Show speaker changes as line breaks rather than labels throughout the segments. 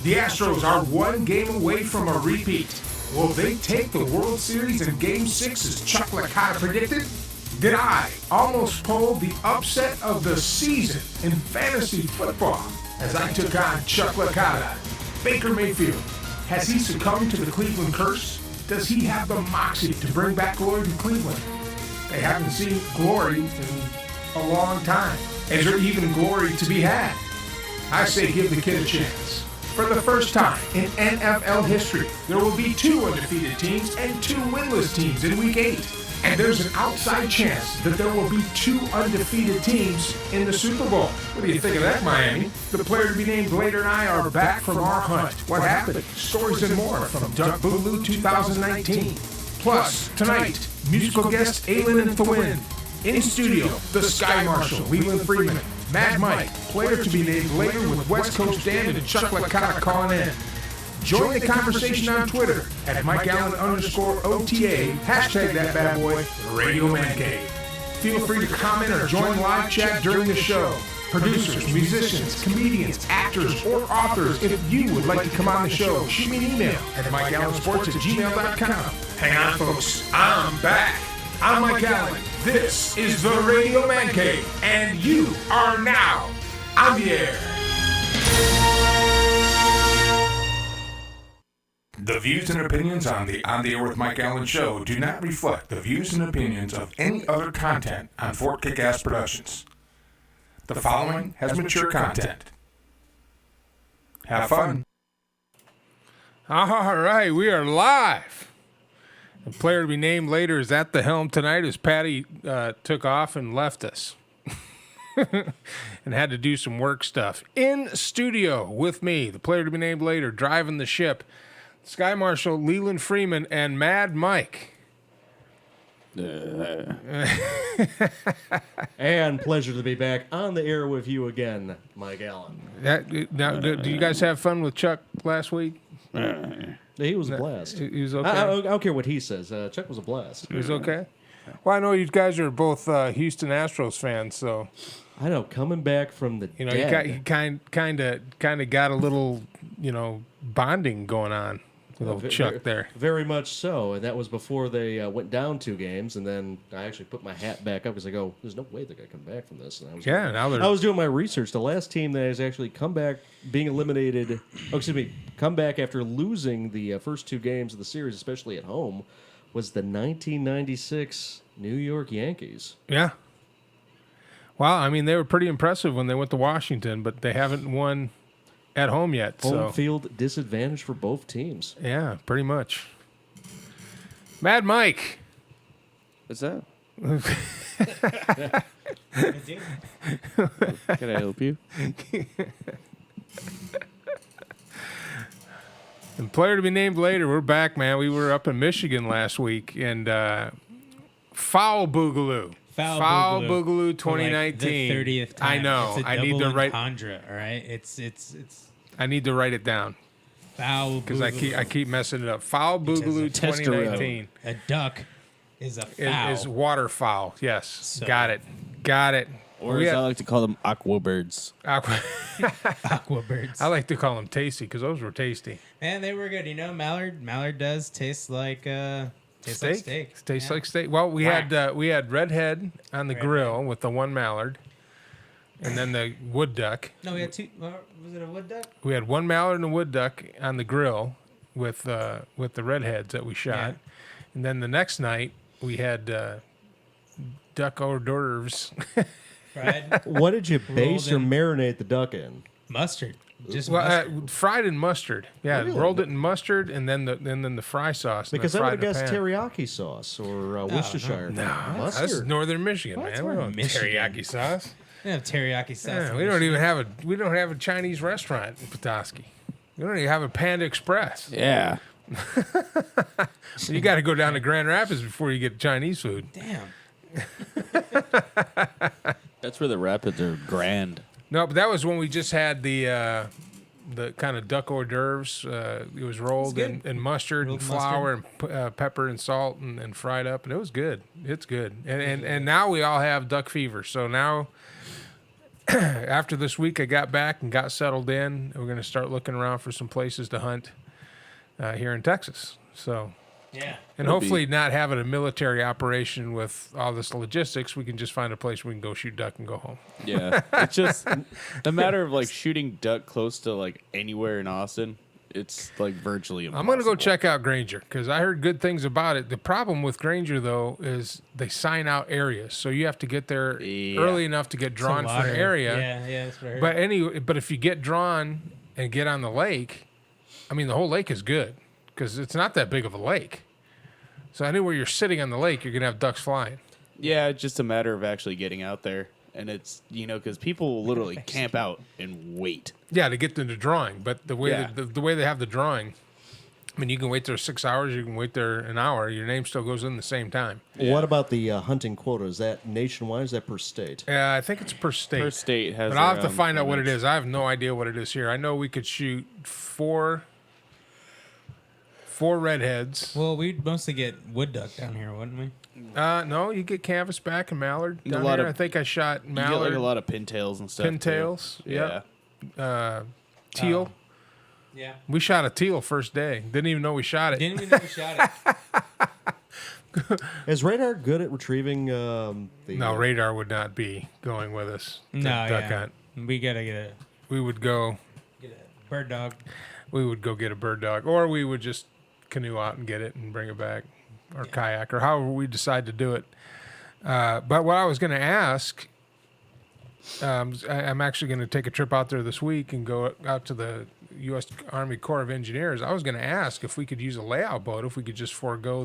The Astros are one game away from a repeat. Will they take the World Series in Game 6 as Chuck Licata predicted? Did I almost pull the upset of the season in fantasy football as I took on Chuck Licata? Baker Mayfield, has he succumbed to the Cleveland curse? Does he have the moxie to bring back glory to Cleveland? They haven't seen glory in a long time. Is there even glory to be had? I say give the kid a chance. For the first time in NFL history, there will be 2 undefeated teams and 2 winless teams in Week 8. And there's an outside chance that there will be 2 undefeated teams in the Super Bowl. What do you think of that, Miami? The player to be named later and I are back from our hunt. What happened? Stories and more from Duck Boogaloo 2019. Plus, tonight, musical guest Aylin and Thwin. In studio, the Sky Marshal, Leland Freeman. Mad Mike, player to be named later with West Coast Dan and Chuck Licata calling in. Join the conversation on Twitter at MikeAllen_OTA, hashtag that bad boy, Radio Mancave. Feel free to comment or join live chat during the show. Producers, musicians, comedians, actors, or authors, if you would like to come on the show, shoot me an email at MikeAllenSports@gmail.com. Hang on, folks, I'm back. I'm Mike Allen. This is the Radio Man Cave, and you are now on the air. The views and opinions on the On the Air with Mike Allen show do not reflect the views and opinions of any other content on Fort Kick-Ass Productions. The following has mature content. Have fun.
All right, we are live. The player to be named later is at the helm tonight as Patty took off and left us and had to do some work stuff. In studio with me, the player to be named later, driving the ship, Sky Marshal Leland Freeman and Mad Mike.
And pleasure to be back on the air with you again, Mike Allen.
Now, do you guys have fun with Chuck last week?
He was a blast.
He was okay.
I don't care what he says. Chuck was a blast.
He was okay. Well, I know you guys are both Houston Astros fans, so
I know. Coming back from the dead.
you kind of got a little bonding going on with old Chuck there.
Very much so, and that was before they went down 2 games, and then I actually put my hat back up because I go, "There's no way they're gonna come back from this." And I was doing my research. The last team that has actually come back being eliminated, come back after losing the first 2 games of the series, especially at home, was the 1996 New York Yankees.
Yeah. Well, I mean, they were pretty impressive when they went to Washington, but they haven't won at home yet.
Home field disadvantage for both teams.
Yeah, pretty much. Mad Mike.
What's that? Can I help you?
And player to be named later, we're back, man. We were up in Michigan last week, and Foul Boogaloo. Foul Boogaloo 2019.
Like the 30th time.
I know.
It's a
I need to write.
Entendre, all right. It's.
I need to write it down.
Foul
because I keep messing it up. Foul Boogaloo 2019.
A duck is a foul.
Is waterfowl. Yes. So. Got it.
Or as I like to call them, aquabirds.
Aquabirds.
I like to call them tasty because those were tasty.
And they were good. Mallard does taste like steak.
Tastes like steak. Well, we had redhead on the grill with the one mallard, and then the wood duck.
No, we had 2. Was it a wood duck?
We had one mallard and a wood duck on the grill with the redheads that we shot, and then the next night we had duck hors d'oeuvres.
Fried.
What did you base or marinate the duck in?
Mustard. Just mustard.
Fried in mustard. Yeah, really? Rolled it in mustard and then the fry sauce.
Because I would have guessed teriyaki sauce or Worcestershire.
No, that's Northern Michigan, man. We don't have teriyaki sauce.
We don't have teriyaki sauce.
Yeah, we don't have a Chinese restaurant in Petoskey. We don't even have a Panda Express.
Yeah.
So you got to go down to Grand Rapids before you get Chinese food.
Damn.
That's where the rapids are grand.
No, but that was when we just had the kind of duck hors d'oeuvres. It was rolled in mustard and flour and pepper and salt and fried up, and it was good. It's good. And now we all have duck fever. So now after this week, I got back and got settled in. We're going to start looking around for some places to hunt here in Texas. So,
Yeah.
and hopefully not having a military operation with all this logistics, we can just find a place where we can go shoot duck and go home.
Yeah, it's just the matter of like shooting duck close to like anywhere in Austin. It's like virtually impossible.
I'm going to go check out Granger because I heard good things about it. The problem with Granger, though, is they sign out areas. So you have to get there early enough to get drawn for an area.
Yeah, that's what I heard.
But if you get drawn and get on the lake, I mean, the whole lake is good because it's not that big of a lake. So anywhere you're sitting on the lake, you're going to have ducks flying.
Yeah, it's just a matter of actually getting out there. And it's, because people will literally camp out and wait.
Yeah, to get them to drawing. But the way the way they have the drawing, I mean, you can wait there 6 hours, you can wait there an hour. Your name still goes in the same time.
Yeah. What about the hunting quota? Is that nationwide? Is that per state?
Yeah, I think it's per state.
Per state has.
But I'll have to find out what it is. I have no idea what it is here. I know we could shoot four redheads.
Well, we'd mostly get wood duck down here, wouldn't we?
No, you get canvasback and mallard down here. I think I shot mallard.
You get like a lot of pintails and stuff.
Pintails,
yeah.
Teal.
Yeah.
We shot a teal first day. Didn't even know we shot it.
Didn't even know we shot it.
Is radar good at retrieving
No, radar would not be going with us. to
No,
duck
yeah.
hunt.
We gotta get
We would go.
a bird dog.
We would go get a bird dog, or we would just canoe out and get it and bring it back, or kayak, or however we decide to do it. But what I was going to ask, I'm actually going to take a trip out there this week and go out to the U.S. Army Corps of Engineers. I was going to ask if we could use a layout boat, if we could just forego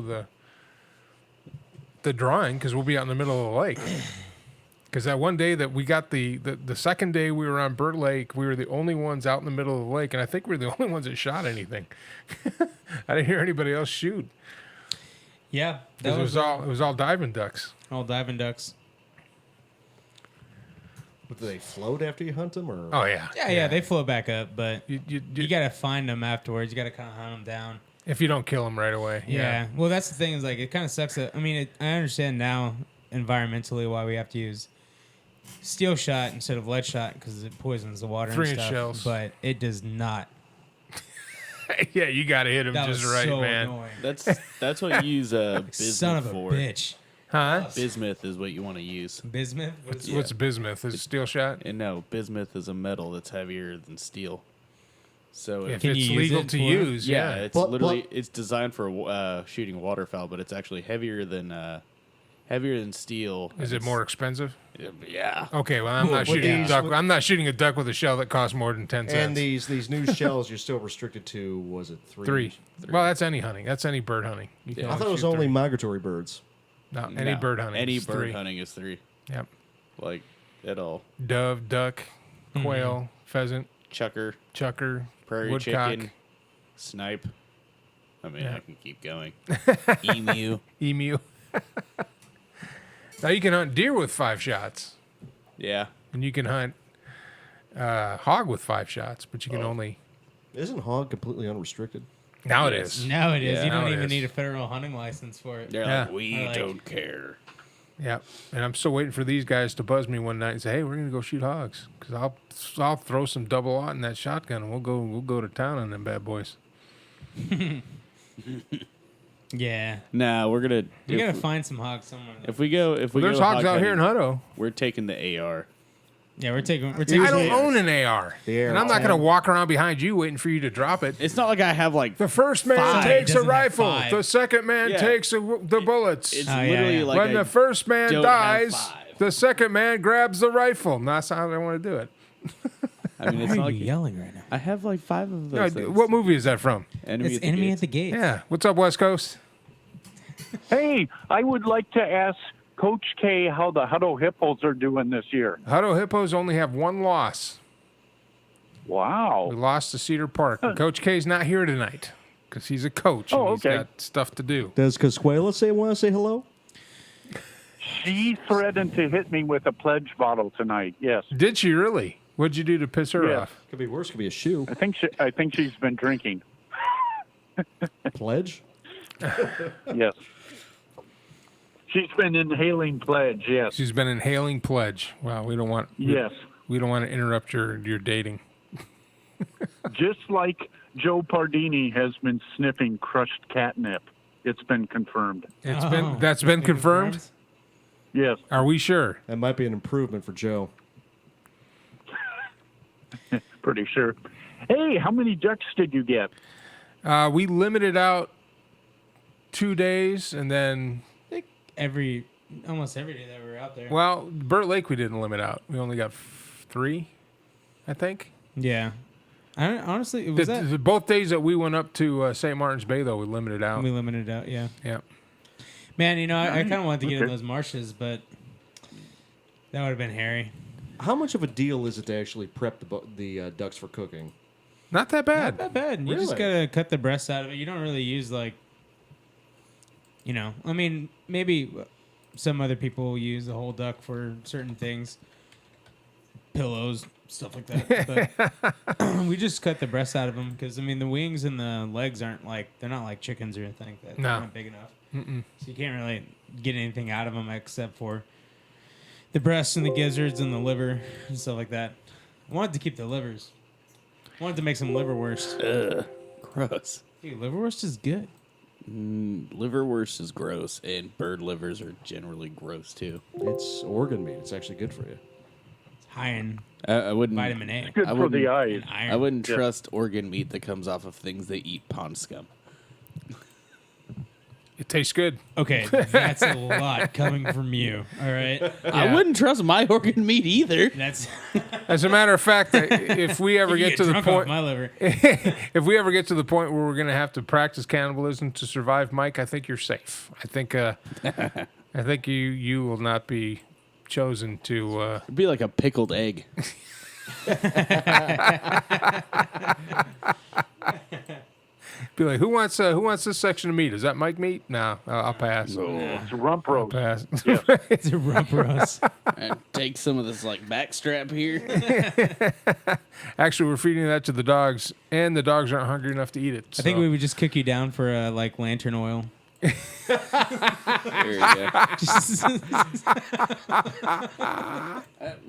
the drawing, because we'll be out in the middle of the lake. Because that one day that we got the second day we were on Burt Lake, we were the only ones out in the middle of the lake, and I think we were the only ones that shot anything. I didn't hear anybody else shoot.
Yeah,
It was all diving ducks.
all diving ducks.
But do they float after you hunt them, or?
Oh yeah.
Yeah, they float back up, but
You
gotta find them afterwards. You gotta kind of hunt them down.
if you don't kill them right away.
Yeah. Well, that's the thing is like it kind of sucks. I mean, I understand now environmentally why we have to use steel shot instead of lead shot because it poisons the water
3-inch
and stuff.
shells.
But it does not.
Yeah, you got to hit them
That
just
was
right,
so
man.
annoying.
That's what you use bismuth
Son of a
for.
bitch.
Huh?
Bismuth is what you want to use.
Bismuth.
What's bismuth? Is it steel shot?
And no, bismuth is a metal that's heavier than steel. So
If
Can
it's
you use
legal
it
to
for-
use,
yeah,
yeah.
it's
But-
literally it's designed for shooting waterfowl, but it's actually heavier than steel.
Is it more expensive?
Yeah.
Okay, well I'm not
With
shooting a
these-
duck. I'm not shooting a duck with a shell that costs more than 10 cents.
And these new shells, you're still restricted to, was it three?
Three. Well, that's any hunting. That's any bird hunting. You can
I thought it was
shoot
only
three.
migratory birds.
No, any
No,
bird hunting.
Any
is
bird
three.
hunting is 3.
Yep.
Like at all.
Dove, duck, quail, pheasant,
Chucker,
chucker,
prairie
woodcock,
chicken, snipe. I mean,
Yeah.
I can keep going. Emu.
emu. Now you can hunt deer with 5 shots,
Yeah.
and you can hunt hog with 5 shots, but you can only.
Isn't hog completely unrestricted?
Now it
Yes.
is.
Now it is.
Yeah.
You
Now
don't
it
even
is.
need a federal hunting license for it.
They're
Yeah.
like, we
I like-
don't care.
Yeah, and I'm still waiting for these guys to buzz me one night and say, "Hey, we're gonna go shoot hogs." Because I'll throw some double aught in that shotgun, and we'll go to town on them bad boys.
Yeah.
Nah, we're gonna.
We gotta find some hogs somewhere. though.
If we go,
There's
go
hogs
hog
out here in
hunting,
Hutto.
we're taking the AR.
Yeah, we're taking.
I don't own an AR,
The
and I'm not gonna walk around behind you waiting for you to drop it.
It's not like I have like.
The first man
5.
takes a
Doesn't have
rifle.
5.
The second man
Yeah.
takes the bullets.
It's
Oh, yeah,
literally
yeah.
like
When the first man
don't have
dies,
5.
the second man grabs the rifle. And that's how I want to do it.
I mean, it's
Why
not
are
like
you yelling right now?
I have like 5 of
No,
those. things.
what movie is that from?
Enemy
It's
at the
enemy
Gates.
at the gate.
Yeah. What's up, West Coast?
Hey, I would like to ask Coach K how the Hutto Hippos are doing this year.
Hutto Hippos only have 1 loss.
Wow.
We lost to Cedar Park. And Coach K's not here tonight because he's a coach and
Oh,
he's
okay.
got stuff to do.
Does Casquela want to say hello?
She threatened to hit me with a pledge bottle tonight. Yes.
Did she really? What'd you do to piss her
Yes.
off?
Could be worse. Could be a shoe.
I think she's been drinking.
Pledge.
Yes. She's been inhaling pledge. Yes.
She's been inhaling pledge. Wow, we don't want.
Yes.
We don't want to interrupt your dating.
Just like Joe Pardini has been sniffing crushed catnip. It's been confirmed.
That's been confirmed?
Yes.
Are we sure?
That might be an improvement for Joe.
Pretty sure. Hey, how many ducks did you get?
We limited out 2 days, and then
I think almost every day that we were out there.
well, Burt Lake we didn't limit out. We only got 3, I think.
Yeah. Honestly, it was
Both days that we went up to St. Martin's Bay, though, we limited out.
we limited out. Yeah.
Yeah.
Man, I kind of wanted to get in those marshes, but that would have been hairy.
How much of a deal is it to actually prep the ducks for cooking?
Not that bad.
Not that bad. You just
Really?
gotta cut the breasts out of it. You don't really use I mean, maybe some other people use the whole duck for certain things, pillows, stuff like that. But we just cut the breasts out of them because I mean the wings and the legs they're not like chickens or anything. They're not big enough, so you can't really get anything out of them except for the breasts and the gizzards and the liver and stuff like that. I wanted to keep the livers. I wanted to make some liverwurst.
Gross.
Dude, liverwurst is good.
Liverwurst is gross, and bird livers are generally gross too.
It's organ meat. It's actually good for you.
It's high in
I wouldn't.
vitamin A
Good
I
for the
wouldn't-
eyes.
and iron.
I wouldn't trust organ meat that comes off of things that eat pond scum.
It tastes good.
Okay, that's a lot coming from you. All right,
I wouldn't trust my organ meat either.
that's
As a matter of fact, if we ever
you
get to the
drunk off
point,
my liver.
if we ever get to the point where we're going to have to practice cannibalism to survive, Mike, I think you're safe. I think you will not be chosen to.
It'd be like a pickled egg.
Be like, who wants this section of meat? Is that Mike meat? No, I'll pass.
It's rump roast.
Pass.
It's a rump roast.
And take some of this like backstrap here.
Actually, we're feeding that to the dogs, and the dogs aren't hungry enough to eat it.
I think
so.
we would just cook you down for lantern oil.
There you go.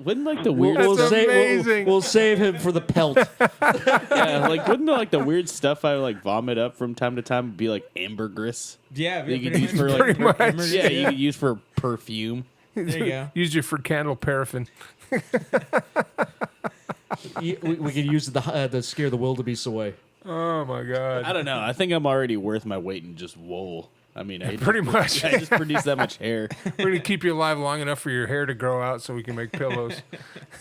Wouldn't like the weird,
That's amazing.
We'll save him for the pelt.
yeah, like wouldn't the weird stuff I like vomit up from time to time be like ambergris?
Yeah,
You could
pretty
use for
much.
like
Pretty much.
yeah, you could use for perfume.
There you go.
Use it for candle paraffin.
We could use it to scare the wildebeest away.
Oh my God!
I don't know. I think I'm already worth my weight in just wool. I mean,
Pretty much.
I just produce that much hair.
We're gonna keep you alive long enough for your hair to grow out, so we can make pillows.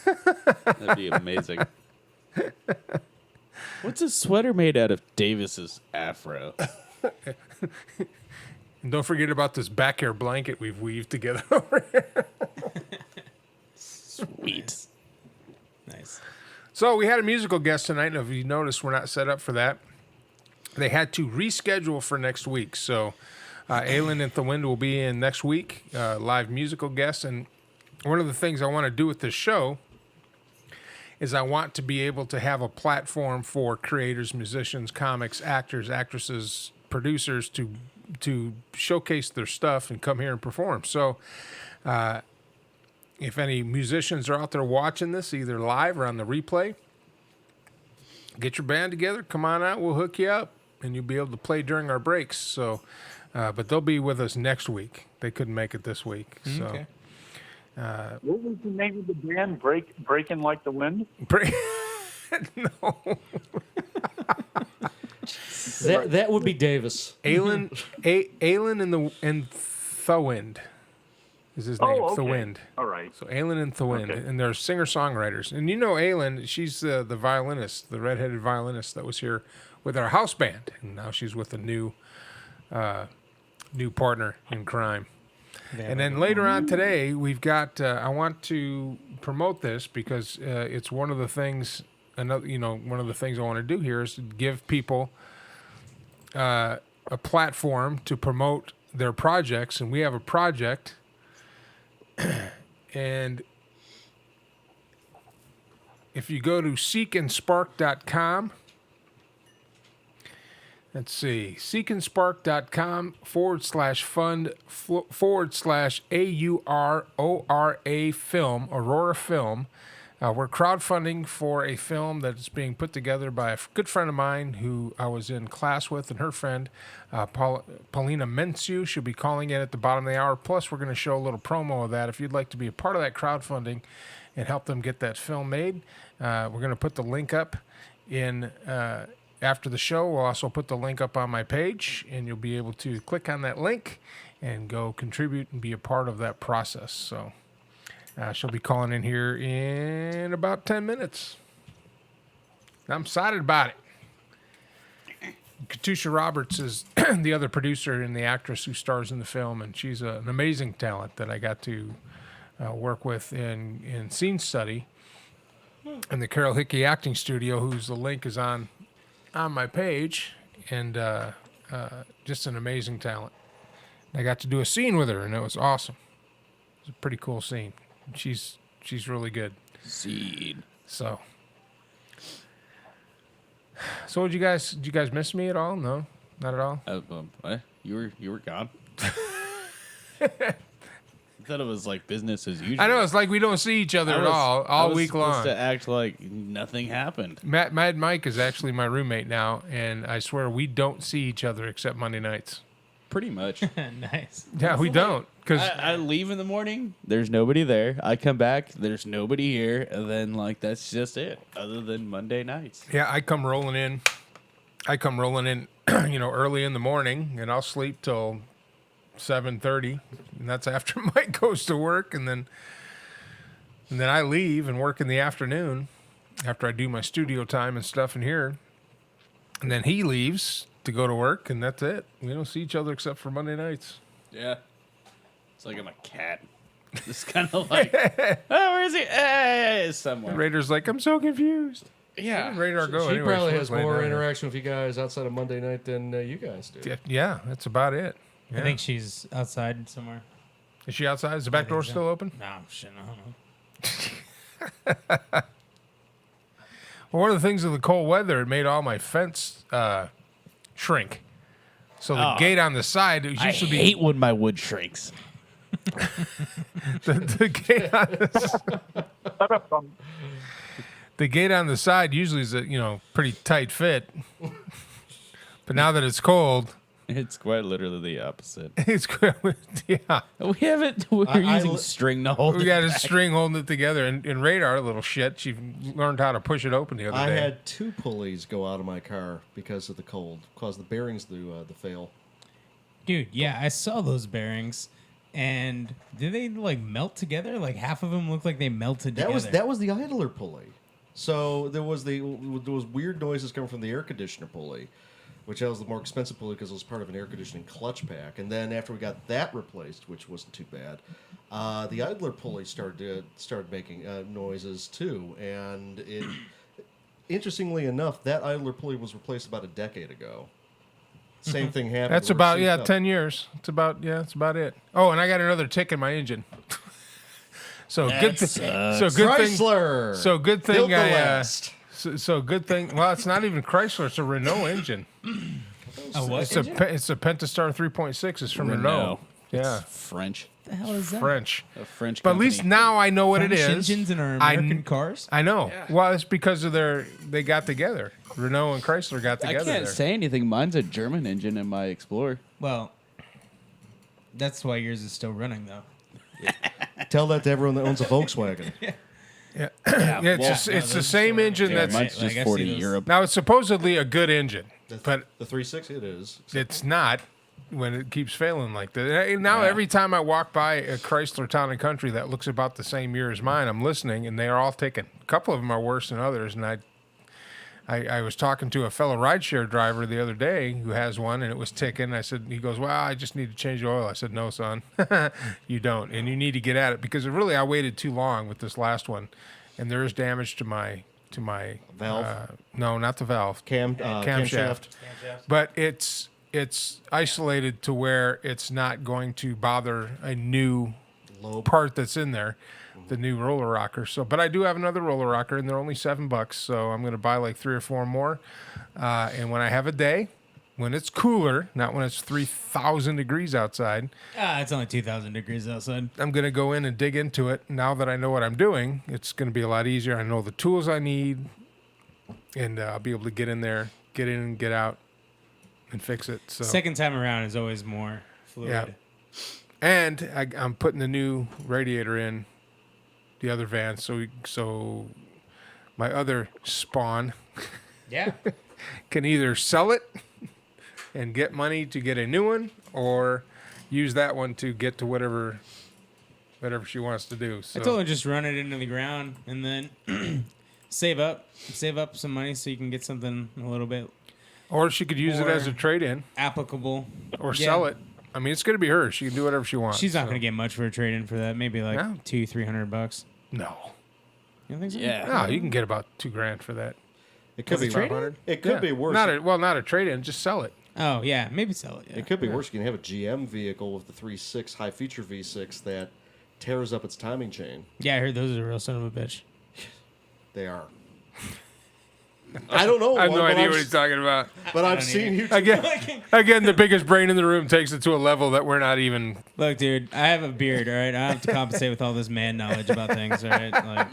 That'd be amazing. What's a sweater made out of? Davis's afro.
And don't forget about this back hair blanket we've weaved together over here.
Sweet.
Nice.
So we had a musical guest tonight, and if you noticed, we're not set up for that. They had to reschedule for next week, so Aylin and Thwind will be in next week, live musical guest. And one of the things I want to do with this show is I want to be able to have a platform for creators, musicians, comics, actors, actresses, producers to showcase their stuff and come here and perform. So if any musicians are out there watching this, either live or on the replay, get your band together, come on out, we'll hook you up, and you'll be able to play during our breaks. So, but they'll be with us next week. They couldn't make it this week. So,
Okay.
What was the name of the band? Breaking Like the Wind?
no,
That would be Davis.
Aylin and Thwind is his name.
Oh, okay.
Thwind.
All right.
So Aylin and Thwind,
Okay.
and they're singer-songwriters. And you know Aylin, she's the violinist, the redheaded violinist that was here with our house band, and now she's with a new partner in crime. And then later on today, we've got. I want to promote this because it's one of the things. One of the things I want to do here is to give people a platform to promote their projects, and we have a project. And if you go to seekandspark.com, let's see, seekandspark.com /fund /AURORA film, Aurora Film, We're crowdfunding for a film that's being put together by a good friend of mine who I was in class with, and her friend, Paulina Mensu. She'll be calling in at the bottom of the hour. Plus, we're going to show a little promo of that. If you'd like to be a part of that crowdfunding and help them get that film made, we're going to put the link up in after the show. We'll also put the link up on my page, and you'll be able to click on that link and go contribute and be a part of that process. So she'll be calling in here in about 10 minutes. I'm excited about it. Katusha Roberts is the other producer and the actress who stars in the film, and she's an amazing talent that I got to work with in scene study in the Carol Hickey Acting Studio, whose the link is on my page, and just an amazing talent. I got to do a scene with her, and it was awesome. It was a pretty cool scene. She's really good.
Scene.
So did you guys miss me at all? No, not at all.
What? You were gone. I thought it was like business as usual.
I know, it's like we don't see each other at all week long.
To act like nothing happened.
Mad Mike is actually my roommate now, and I swear we don't see each other except Monday nights.
Pretty much.
Nice.
Yeah, we don't. Because
I leave in the morning, there's nobody there. I come back, there's nobody here, and then like that's just it. Other than Monday nights.
yeah, I come rolling in, early in the morning, and I'll sleep till 7:30, and that's after Mike goes to work, and then I leave and work in the afternoon after I do my studio time and stuff in here, and then he leaves to go to work, and that's it. We don't see each other except for Monday nights.
Yeah. It's like I'm a cat. Just kind of like, oh, where is he? Hey, somewhere.
Raider's like, I'm so confused.
Yeah.
Radar go.
She
anyway,
probably
so
has
let's lay
more
down.
interaction with you guys outside of Monday night than you guys do.
Yeah, that's about it.
I
Yeah.
think she's outside somewhere.
Is she outside? Is the back door
so.
still open?
No, shit, I don't know.
Well, one of the things of the cold weather, it made all my fence shrink. So the gate on the side, it used to be
hate when my wood shrinks.
the gate on the gate on the side usually is a pretty tight fit. But now that it's cold,
It's quite literally the opposite.
it's yeah.
We haven't. We're using string to hold
We
it
got a
back.
string holding it together, and Radar, little shit, she learned how to push it open the other
I
day.
had 2 pulleys go out of my car because of the cold, caused the bearings to fail.
Dude, yeah, I saw those bearings, and did they like melt together? Like half of them looked like they melted together.
That was the idler pulley. So there was weird noises coming from the air conditioner pulley, which was the more expensive pulley because it was part of an air conditioning clutch pack. And then after we got that replaced, which wasn't too bad, the idler pulley started making noises too. And interestingly enough, that idler pulley was replaced about a decade ago. Same thing happened.
That's about 10 years. It's about it. Oh, and I got another tick in my engine. So good thing.
Chrysler.
So good thing.
Built the last.
So good thing. Well, it's not even Chrysler. It's a Renault engine.
A what
It's
engine?
it's a Pentastar 3.6. It's from Renault. Yeah,
French.
the hell is that?
French.
A French.
But at
company.
least now I know what
French
it is.
engines in our
I
American
kn-
cars?
I know. Well, it's because of they got together. Renault and Chrysler got
I
together.
can't
there.
say anything. Mine's a German engine in my Explorer.
Well, that's why yours is still running, though.
Tell that to everyone that owns a Volkswagen.
Yeah, it's the same engine
Yeah,
that's.
mine's just
like, I
40
see those.
Europe.
Now it's supposedly a good engine, but
The 360 it is.
it's not when it keeps failing like that. And now every time I walk by a Chrysler Town and Country that looks about the same year as mine, I'm listening, and they are all ticking. A couple of them are worse than others, and I was talking to a fellow rideshare driver the other day who has one, and it was ticking. He goes, well, I just need to change the oil. I said, no, son, you don't, and you need to get at it because really I waited too long with this last one, and there is damage to my
Valve?
No, not the valve.
Camshaft.
But it's isolated to where it's not going to bother a new
Lobe.
part that's in there, the new roller rocker. So, but I do have another roller rocker, and they're only $7, so I'm going to buy like 3 or 4 more. And when I have a day, when it's cooler, not when it's 3,000 degrees outside,
It's only 2,000 degrees outside.
I'm going to go in and dig into it. Now that I know what I'm doing, it's going to be a lot easier. I know the tools I need, and I'll be able to get in there, get in and get out, and fix it. So
Second time around is always more fluid.
Yeah. And I'm putting the new radiator in the other van, so my other spawn
Yeah.
can either sell it and get money to get a new one, or use that one to get to whatever she wants to do. So
I told her just run it into the ground and then save up some money so you can get something a little bit
or she could use it as a trade-in
applicable
or sell it. I mean, it's going to be hers. She can do whatever she wants.
She's not going to get much for a trade-in for that. Maybe like
No.
$200-300.
No.
You don't think so?
Yeah.
No, you can get about $2,000 for that.
It could be
$500.
It could be worse.
Not a trade-in. Just sell it.
Oh yeah, maybe sell it. Yeah.
It could be worse. You can have a GM vehicle with the 3.6 high feature V6 that tears up its timing chain.
Yeah, I heard those are a real son of a bitch.
They are. I don't know.
I have no idea what he's talking about.
But I've seen you.
Again, the biggest brain in the room takes it to a level that we're not even.
Look, dude, I have a beard. All right, I have to compensate with all this man knowledge about things. All right, like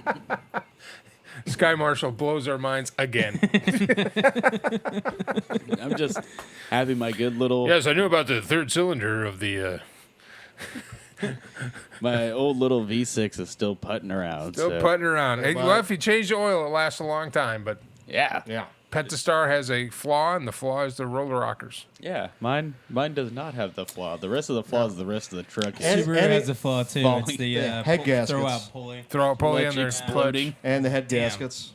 Sky Marshal blows our minds again.
I'm just having my good little.
Yes, I knew about the third cylinder of the.
My old little V6 is still putting around.
Still
so.
putting around. Hey, well, if you change the oil, it lasts a long time. But
Yeah.
Yeah.
Pentastar has a flaw, and the flaw is the roller rockers.
Yeah. Mine does not have the flaw. The rest of the flaw is the rest of the truck.
And-
Subaru
and
has
it-
a flaw too.
falling
It's the
head gaskets.
throw out pulley.
Throw a pulley in
Clutch
there.
exploding.
And the head
Damn.
gaskets.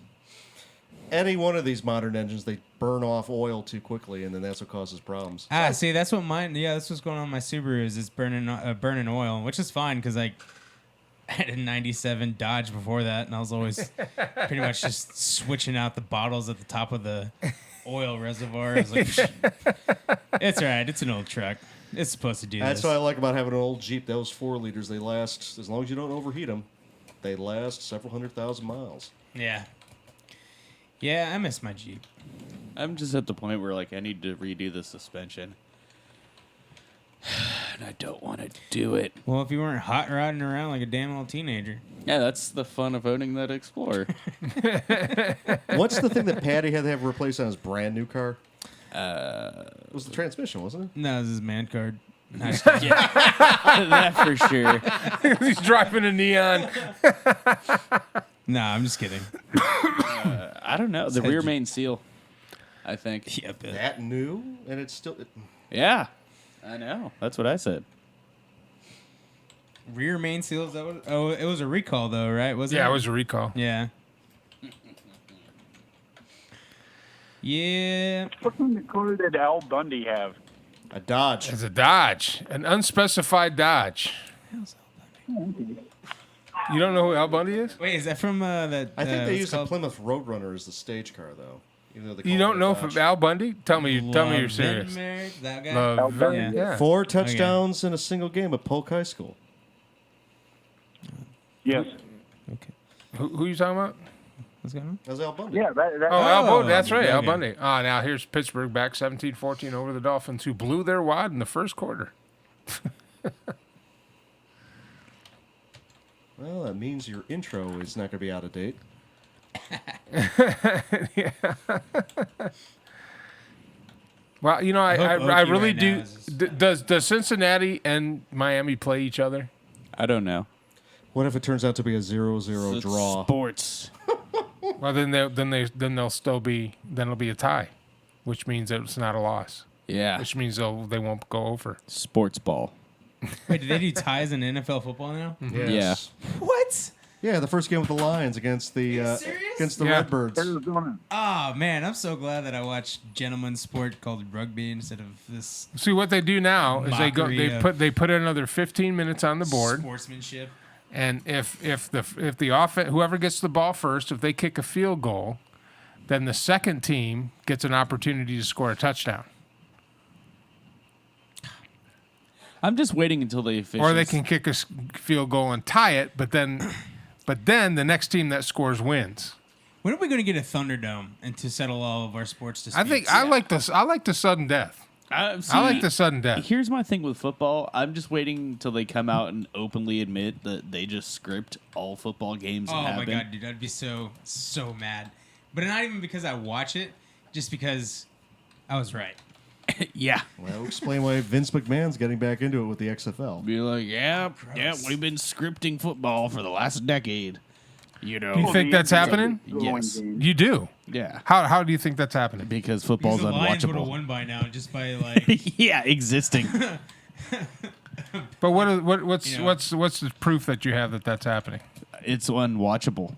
Any one of these modern engines, they burn off oil too quickly, and then that's what causes problems.
See, that's what mine. Yeah, that's what's going on with my Subaru. Is it's burning oil, which is fine because I had a '97 Dodge before that, and I was always pretty much just switching out the bottles at the top of the oil reservoir. I was like, it's all right. It's an old truck. It's supposed to do
That's
this.
what I like about having an old Jeep. Those 4 liters, they last, as long as you don't overheat them, they last several 100,000 miles.
Yeah. Yeah, I miss my Jeep.
I'm just at the point where like I need to redo the suspension. And I don't want to do it.
Well, if you weren't hot rodding around like a damn old teenager.
Yeah, that's the fun of owning that Explorer.
What's the thing that Patty had to have replaced on his brand new car? It was the transmission, wasn't it?
No, this is man card.
That for sure.
He's driving a Neon.
No, I'm just kidding.
I don't know. The
Said
rear
you-
main seal, I think.
Yep.
That new, and it's still.
Yeah, I know. That's what I said.
Rear main seal. Is that what? Oh, it was a recall though, right? Wasn't
Yeah,
it?
it was a recall.
Yeah. Yeah.
What kind of car did Al Bundy have?
A Dodge.
It's a Dodge, an unspecified Dodge. You don't know who Al Bundy is?
Wait, is that from that?
I think they
what's
use the
called?
Plymouth Roadrunner as the stage car, though. Even though they
You
call
don't
it a
know
Dodge.
from Al Bundy? Tell me you're serious.
Marriage, that guy.
Love,
Yeah.
yeah.
4 touchdowns in a single game at Polk High School.
Yes.
Okay.
Who you talking about?
What's going on?
That was Al Bundy.
Yeah, that
Oh, Al Bundy.
Oh,
That's right, Al
okay.
Bundy. Now here's Pittsburgh back 17-14 over the Dolphins, who blew their wad in the first quarter.
Well, that means your intro is not going to be out of date.
Well, you know, I
Okie
really
right
do.
now is
Does Cincinnati and Miami play each other?
I don't know.
What if it turns out to be a 0-0
It's
draw?
Sports.
Well, then it'll be a tie, which means that it's not a loss.
Yeah.
Which means they won't go over.
Sports ball.
Wait, do they do ties in NFL football now?
Yes.
What?
Yeah, the first game with the Lions against the
serious?
against the
Yeah.
Redbirds.
Arizona.
Oh man, I'm so glad that I watched gentleman's sport called rugby instead of this
See what they do now is
Mockery of-
they put another 15 minutes on the board,
sportsmanship.
and if the offense, whoever gets the ball first, if they kick a field goal, then the second team gets an opportunity to score a touchdown,
I'm just waiting until the officials.
or they can kick a field goal and tie it, but then the next team that scores wins.
When are we going to get a Thunderdome and to settle all of our sports disputes?
I think I like this. I like the sudden death. I like the sudden death.
Here's my thing with football. I'm just waiting until they come out and openly admit that they just script all football games.
Oh
that
my
happen.
god, dude, I'd be so mad. But not even because I watch it, just because I was right.
Yeah.
Well, explain why Vince McMahon's getting back into it with the XFL.
Be like, yeah, we've been scripting football for the last decade. You know.
Do you think that's happening?
Yes.
You do.
Yeah.
How do you think that's happening?
Because football's
Because the Lions would have
unwatchable.
won by now just by like.
Yeah, existing.
But what's
You know.
what's the proof that you have that that's happening?
It's unwatchable.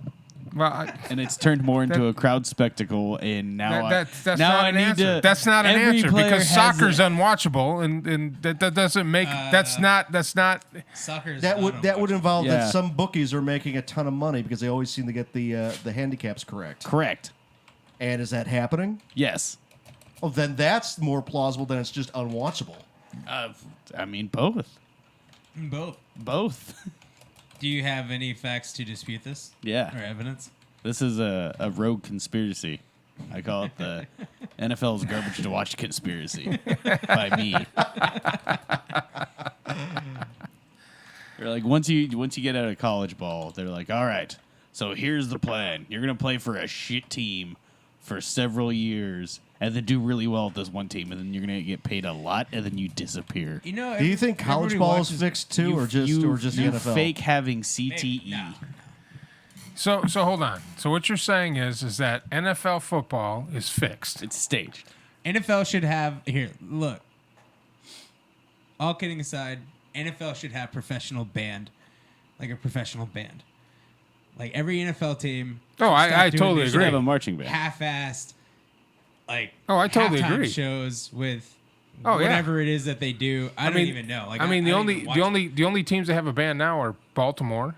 Well,
And it's turned more into a crowd spectacle, and now
that's
now
not
I
an
need
answer.
to.
That's not an
every
answer
player
because
has
soccer's
a-
unwatchable, and that doesn't make that's not
Soccer is
That would involve
Yeah.
that some bookies are making a ton of money because they always seem to get the handicaps correct.
Correct.
And is that happening?
Yes.
Oh, then that's more plausible than it's just unwatchable.
I mean, both.
both.
Both.
Do you have any facts to dispute this?
Yeah.
Or evidence?
This is a rogue conspiracy. I call it the NFL's garbage to watch conspiracy by me. They're like, once you get out of college ball, they're like, all right, so here's the plan. You're gonna play for a shit team for several years, and then do really well at this one team, and then you're gonna get paid a lot, and then you disappear.
You know,
Do you think college
everybody
ball is
watches-
fixed too, or just
you
the NFL?
fake having CTE.
Maybe. No.
so hold on. So what you're saying is that NFL football is fixed.
It's staged.
NFL should have here. Look, all kidding aside, NFL should have professional band, like a professional band. Like every NFL team.
Oh,
should
I
stop doing
totally
these
Should
agree.
have a marching band.
half-assed, like
Oh, I totally
halftime
agree.
shows with
Oh, yeah.
whatever it is that they do. I don't even know. Like
I mean, the
don't
only
even watch it.
the only teams that have a band now are Baltimore.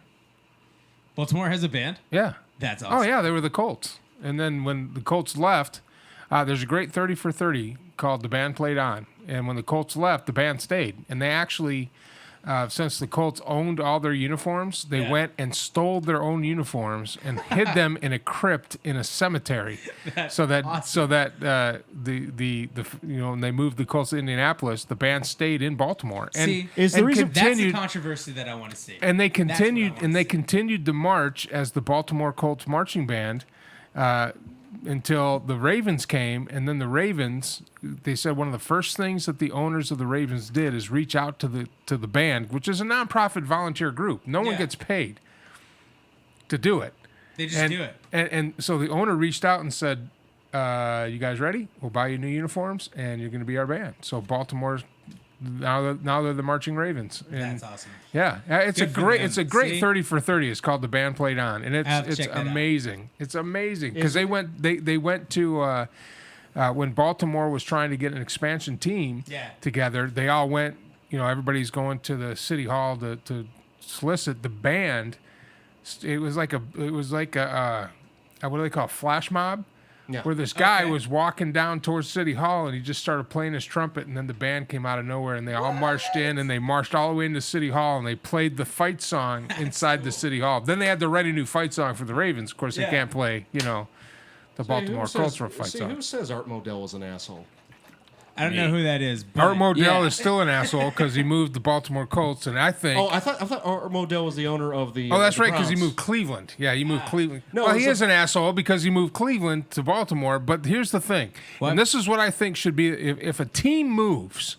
Baltimore has a band.
Yeah.
That's awesome.
Oh yeah, they were the Colts. And then when the Colts left, there's a great 30 for 30 called "The Band Played On." And when the Colts left, the band stayed. And they actually, since the Colts owned all their uniforms, they
Yeah.
went and stole their own uniforms and hid them in a crypt in a cemetery. so that the when they moved the Colts to Indianapolis, the band stayed in Baltimore. And,
See,
Is the
and
reason-
that's the
continued.
controversy that I want to see.
And they
That's what I
continued,
wanna
and they
see.
continued to march as the Baltimore Colts marching band until the Ravens came. And then the Ravens, they said one of the first things that the owners of the Ravens did is reach out to the band, which is a nonprofit volunteer group. No one
Yeah.
gets paid to do it.
They just
and,
do it.
And so the owner reached out and said, "You guys ready? We'll buy you new uniforms, and you're going to be our band." So Baltimore's now they're the marching Ravens. And
That's awesome.
yeah, it's
Good
a
for
great
them.
it's a great
See?
30 for 30. It's called "The Band Played On," and
I'll have to
it's
check that out.
amazing. It's amazing because they went to when Baltimore was trying to get an expansion team
Yeah.
together. They all went. Everybody's going to the city hall to solicit the band. It was like a what do they call it? Flash mob.
Yeah.
Where this guy
Okay.
was walking down towards City Hall and he just started playing his trumpet, and then the band came out of nowhere and they all marched in and they marched all the way into City Hall and they played the fight song inside the City Hall. Then they had to write a new fight song for the Ravens. Of course, they
Yeah.
can't play, the Baltimore Colts for a fight
See,
song.
who says Art Modell was an asshole?
I don't know who that is. But
Art Modell
Yeah.
is still an asshole because he moved the Baltimore Colts, and I think.
Oh, I thought Art Modell was the owner of the.
Oh, that's
the
right, because he
Browns.
moved Cleveland. Yeah, he moved Cleveland.
No,
well,
it
he
was
is an asshole because he moved Cleveland to Baltimore. But here's the thing,
What?
and this is what I think should be: if a team moves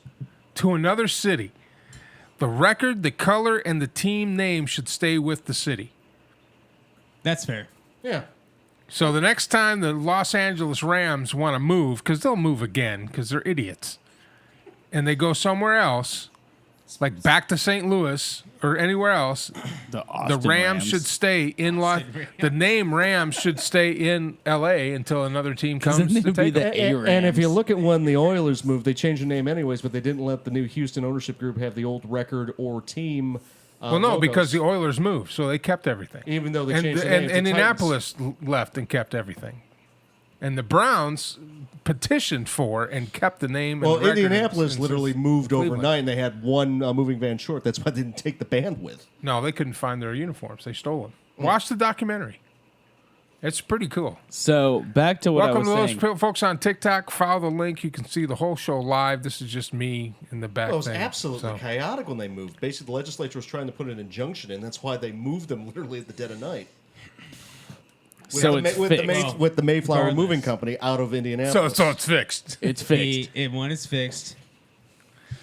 to another city, the record, the color, and the team name should stay with the city.
that's fair.
Yeah.
So the next time the Los Angeles Rams want to move, because they'll move again, because they're idiots, and they go somewhere else, like back to St. Louis or anywhere else,
The
the Rams should stay in Los. The name Rams should stay in L.A. until another team comes
then
to
they would be
take
the
it.
And if you look at when the Oilers moved, they changed the name anyways, but they didn't let the new Houston ownership group have the old record or team.
Well, no,
logos,
because the Oilers moved, so they kept everything.
even though they
And,
changed the name
and
to
Indianapolis left and kept everything. And the Browns petitioned for and kept the name.
Well,
and record
Indianapolis
and
literally moved
Cleveland.
overnight, and they had one moving van short. That's why they didn't take the band with.
No, they couldn't find their uniforms. They stole them. Watch the documentary. It's pretty cool.
So back to what
Welcome
I was
to
saying.
those folks on TikTok. Follow the link. You can see the whole show live. This is just me in the back.
Well, it was
thing,
absolutely chaotic when they moved. Basically, the legislature was trying to put an injunction in. That's why they moved them literally at the dead of night. With the Mayflower
Regardless.
Moving Company out of Indianapolis.
So it's fixed.
It's fixed.
One is fixed,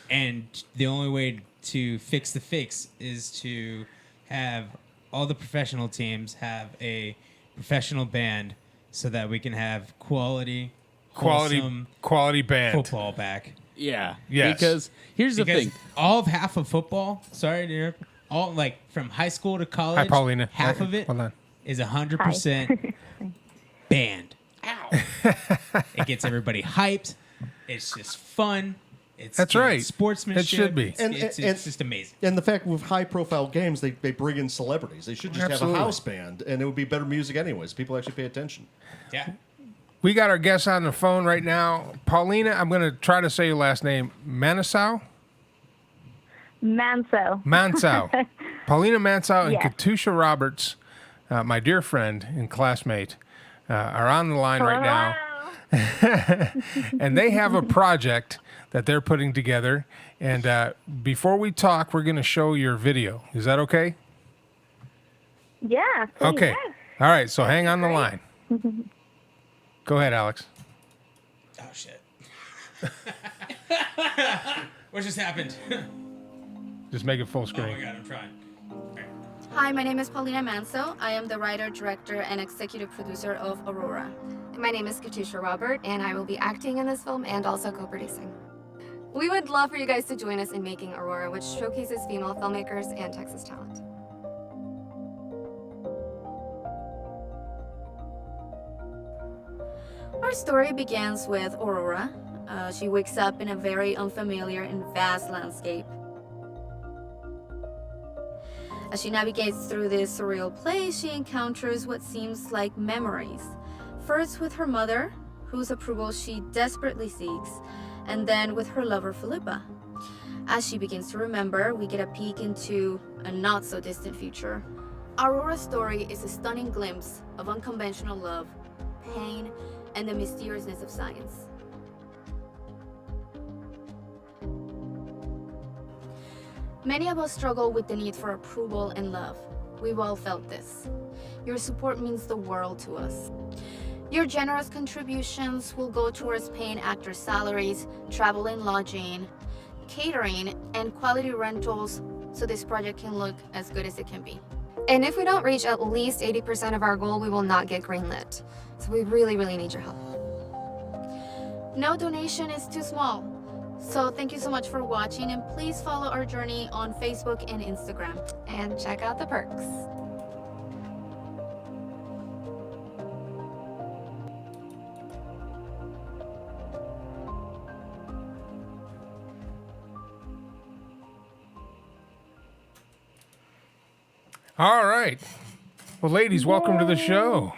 and the only way to fix the fix is to have all the professional teams have a professional band, so that we can have quality
band
football back.
Yeah.
Yes.
Because here's the thing.
Half of football. Sorry to interrupt. All like from high school to college.
Hi, Paulina.
Half of it
Hold on.
is 100% band. Ow! It gets everybody hyped. It's just fun.
That's
good
right.
Sportsmanship.
It should be.
It's just amazing.
And the fact with high-profile games, they bring in celebrities. They should just
Absolutely.
have a house band, and it would be better music anyways. People actually pay attention.
Yeah.
We got our guest on the phone right now. Paulina, I'm going to try to say your last name. Mansau? Mansau. Paulina Mansau and
Yes.
Katusha Roberts, my dear friend and classmate, are on the line right now. And they have a project that they're putting together. And before we talk, we're going to show your video. Is that okay?
Yeah.
Okay.
Yes.
All right. So hang on the line. Go ahead, Alex.
Oh shit. What just happened?
Just make it full
Oh
screen.
my god, I'm trying.
Hi, my name is Paulina Manso. I am the writer, director, and executive producer of Aurora. My name is Katusha Robert, and I will be acting in this film and also co-producing. We would love for you guys to join us in making Aurora, which showcases female filmmakers and Texas talent. Our story begins with Aurora. She wakes up in a very unfamiliar and vast landscape. As she navigates through this surreal place, she encounters what seems like memories. First with her mother, whose approval she desperately seeks, and then with her lover Philippa. As she begins to remember, we get a peek into a not-so-distant future. Aurora's story is a stunning glimpse of unconventional love, pain, and the mysteriousness of science. Many of us struggle with the need for approval and love. We've all felt this. Your support means the world to us. Your generous contributions will go towards paying actors' salaries, travel and lodging, catering, and quality rentals so this project can look as good as it can be. And if we don't reach at least 80% of our goal, we will not get greenlit. So we really, really need your help. No donation is too small. So thank you so much for watching, and please follow our journey on Facebook and Instagram. And check out the perks.
All right. Well, ladies, welcome to the show.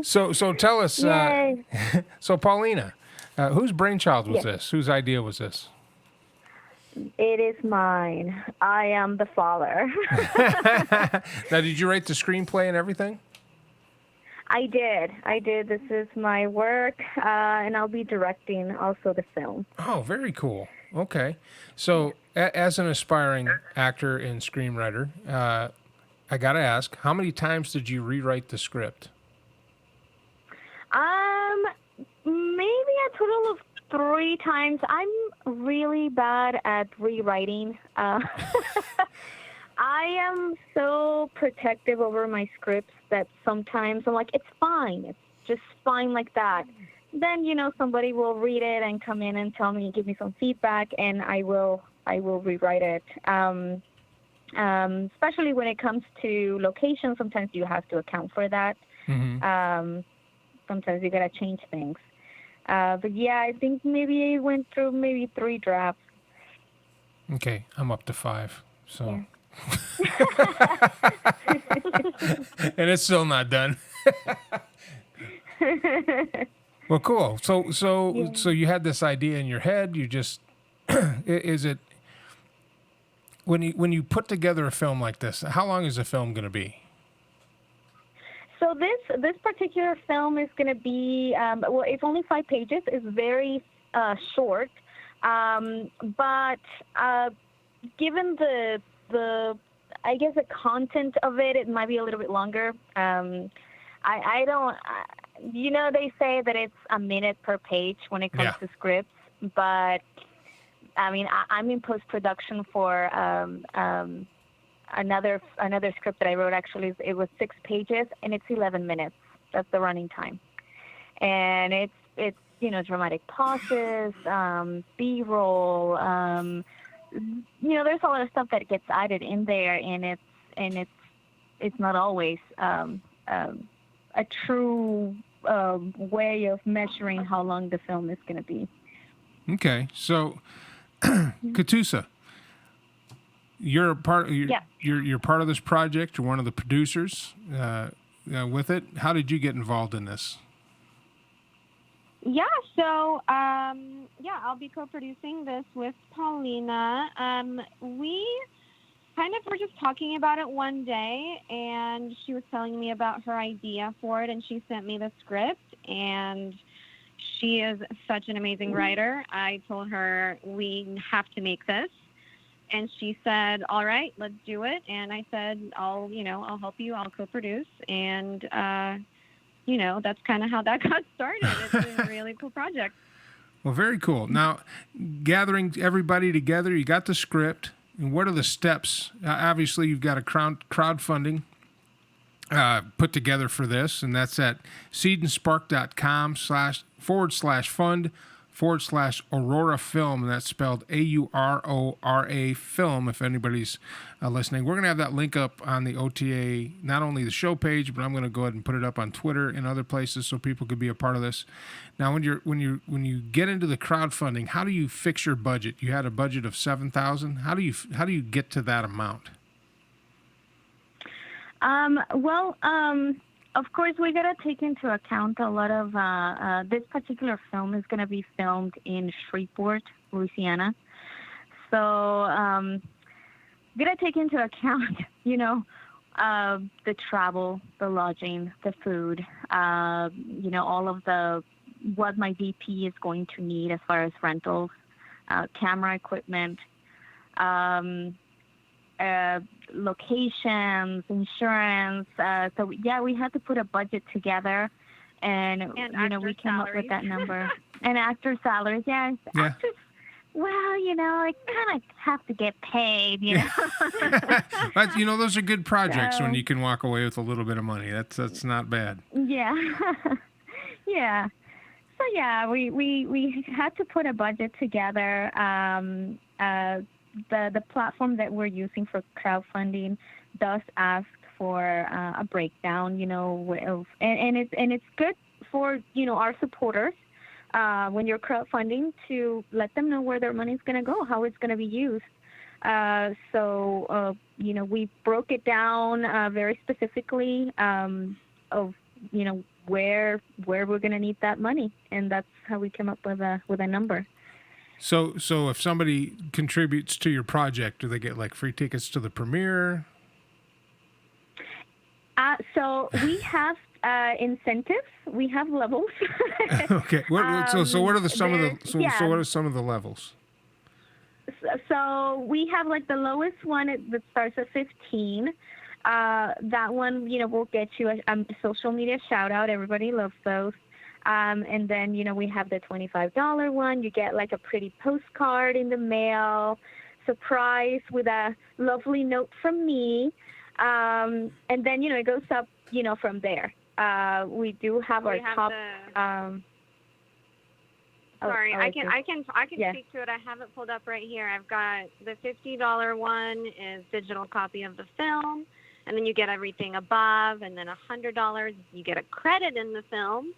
So tell us.
Yay.
So Paulina, whose brainchild was this? Whose idea was this?
It is mine. I am the father.
Now, did you write the screenplay and everything?
I did. This is my work, and I'll be directing also the film.
Oh, very cool. Okay. So, as an aspiring actor and screenwriter, I got to ask, how many times did you rewrite the script?
Maybe a total of 3 times. I'm really bad at rewriting. I am so protective over my scripts that sometimes I'm like, it's fine. It's just fine like that. Then, somebody will read it and come in and tell me, give me some feedback, and I will rewrite it. Especially when it comes to location, sometimes you have to account for that.
Mm-hmm.
Sometimes you gotta change things. But yeah, I think maybe I went through maybe 3 drafts.
Okay, I'm up to 5. So,
Yeah.
and it's still not done. Well, cool. So you had this idea in your head. You just is it when you put together a film like this? How long is the film going to be?
So this particular film is going to be well, it's only 5 pages. It's very short, but given the I guess the content of it, it might be a little bit longer. I don't. They say that it's a minute per page when it comes to scripts, but I mean, I'm in post-production for another script that I wrote. Actually, it was 6 pages, and it's 11 minutes. That's the running time, and it's dramatic pauses, B-roll. There's a lot of stuff that gets added in there, and it's not always a true way of measuring how long the film is going to be.
Okay, so Katusa, you're a part. You're part of this project. You're one of the producers with it. How did you get involved in this?
Yeah, so I'll be co-producing this with Paulina. We kind of were just talking about it one day, and she was telling me about her idea for it, and she sent me the script, and she is such an amazing writer. I told her we have to make this, and she said, "All right, let's do it." And I said, "I'll help you. I'll co-produce." And that's kind of how that got started. It's a really cool project.
Well, very cool. Now, gathering everybody together, you got the script. And what are the steps? Obviously, you've got a crowdfunding put together for this, and that's at seedandspark.com/fund/Aurora Film, and that's spelled AURORA Film, if anybody's listening. We're going to have that link up on the OTA, not only the show page, but I'm going to go ahead and put it up on Twitter and other places so people could be a part of this. Now, when you get into the crowdfunding, how do you fix your budget? You had a budget of $7,000. How do you get to that amount?
Of course, we got to take into account a lot of this particular film is going to be filmed in Shreveport, Louisiana. So got to take into account, the travel, the lodging, the food, all of what my DP is going to need as far as rentals, camera equipment, locations, insurance. So we had to put a budget together, and we came up with that number. And actor salaries, actors. Well, I kind of have to get paid,
But those are good projects when you can walk away with a little bit of money. That's not bad.
Yeah, yeah. So we had to put a budget together. The platform that we're using for crowdfunding does ask for a breakdown, and it's good for our supporters when you're crowdfunding to let them know where their money is going to go, how it's going to be used. So we broke it down very specifically of where we're going to need that money, and that's how we came up with a number.
So if somebody contributes to your project, do they get like free tickets to the premiere?
So we have incentives. We have levels.
Okay. What are some of the levels?
So we have like the lowest one that starts at 15. That one, will get you a social media shout out. Everybody loves those. And then, we have the $25 one. You get like a pretty postcard in the mail, surprise with a lovely note from me. And then, it goes up, from there. We do have our top.
Sorry, I can speak to it. I have it pulled up right here. I've got the $50 one is digital copy of the film, and then you get everything above, and then $100 you get a credit in the film.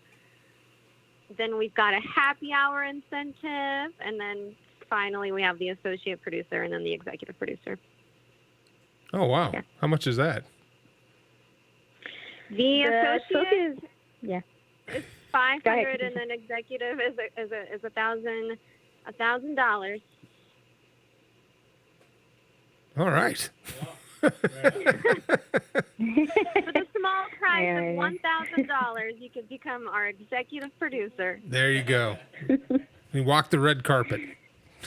Then we've got a happy hour incentive, and then finally we have the associate producer and then the executive producer.
Oh, wow. Yeah. How much is that?
The associate is $500, and then executive is $1,000.
All right.
For the small price of $1,000, you could become our executive producer.
There you go. You walk the red carpet.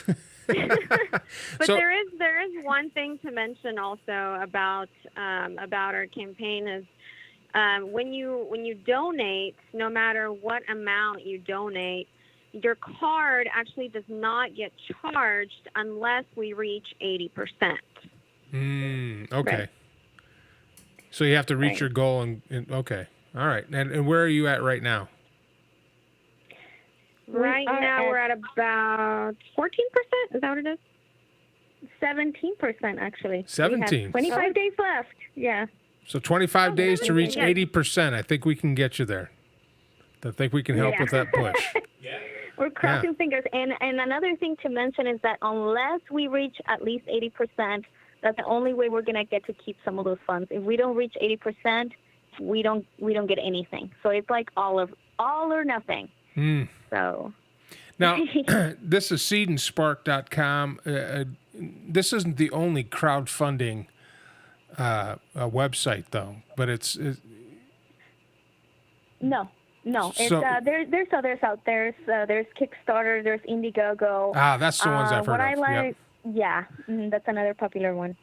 But there is one thing to mention also about our campaign is when you donate, no matter what amount you donate, your card actually does not get charged unless we reach 80%.
Okay.
Right.
So you have to reach your goal and okay. All right. And where are you at right now?
Right now we're at about 14%. Is that what it is?
17% actually.
17.
We have 25 days left. Yeah.
So 25 days to reach 80%. I think we can get you there. I think we can help with that push.
We're crossing fingers. And another thing to mention is that unless we reach at least 80%, that's the only way we're gonna get to keep some of those funds. If we don't reach 80%, we don't get anything. So it's like all or nothing. So
now, this is seedandspark.com. This isn't the only crowdfunding website, though, but it's
no. It's
So-
there's others out there. There's Kickstarter. There's Indiegogo.
that's the ones I've heard
what
of.
I like, that's another popular one.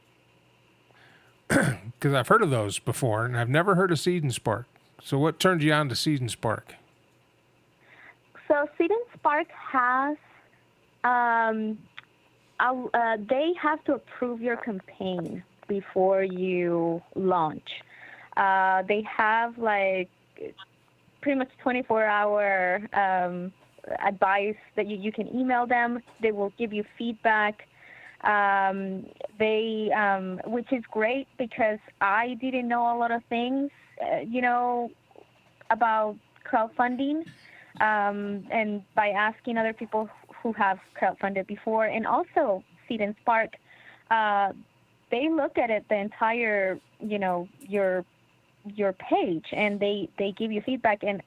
Because I've heard of those before, and I've never heard of Seed and Spark. So what turned you on to Seed and Spark?
So Seed and Spark has, they have to approve your campaign before you launch. They have like pretty much 24-hour advice that you can email them. They will give you feedback. Which is great because I didn't know a lot of things, about crowdfunding. And by asking other people who have crowdfunded before, and also Seed and Spark, they look at it the entire, your page, and they give you feedback. And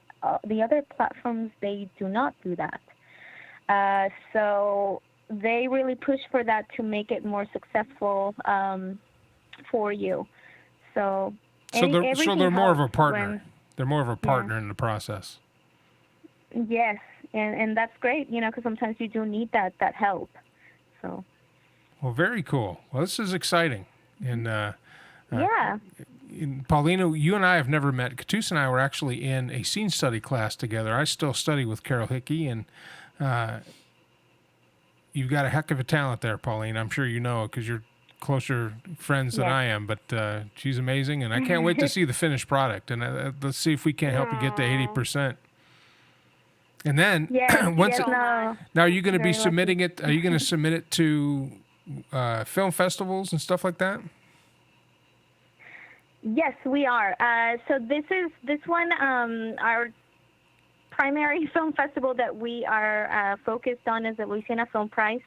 the other platforms, they do not do that. So they really push for that to make it more successful for you. So
they're more of a partner. They're more of a partner in the process.
Yes, and that's great, because sometimes you do need that help. So.
Well, very cool. Well, this is exciting. And Paulina, you and I have never met. Katus and I were actually in a scene study class together. I still study with Carol Hickey, and you've got a heck of a talent there, Paulina. I'm sure you know it because you're closer friends than I am, but she's amazing, and I can't wait to see the finished product. And let's see if we can't help you get to 80%. And then now are you going to be submitting it? Are you going to submit it to film festivals and stuff like that?
Yes, we are. So this one, our primary film festival that we are focused on is the Louisiana Film Prize.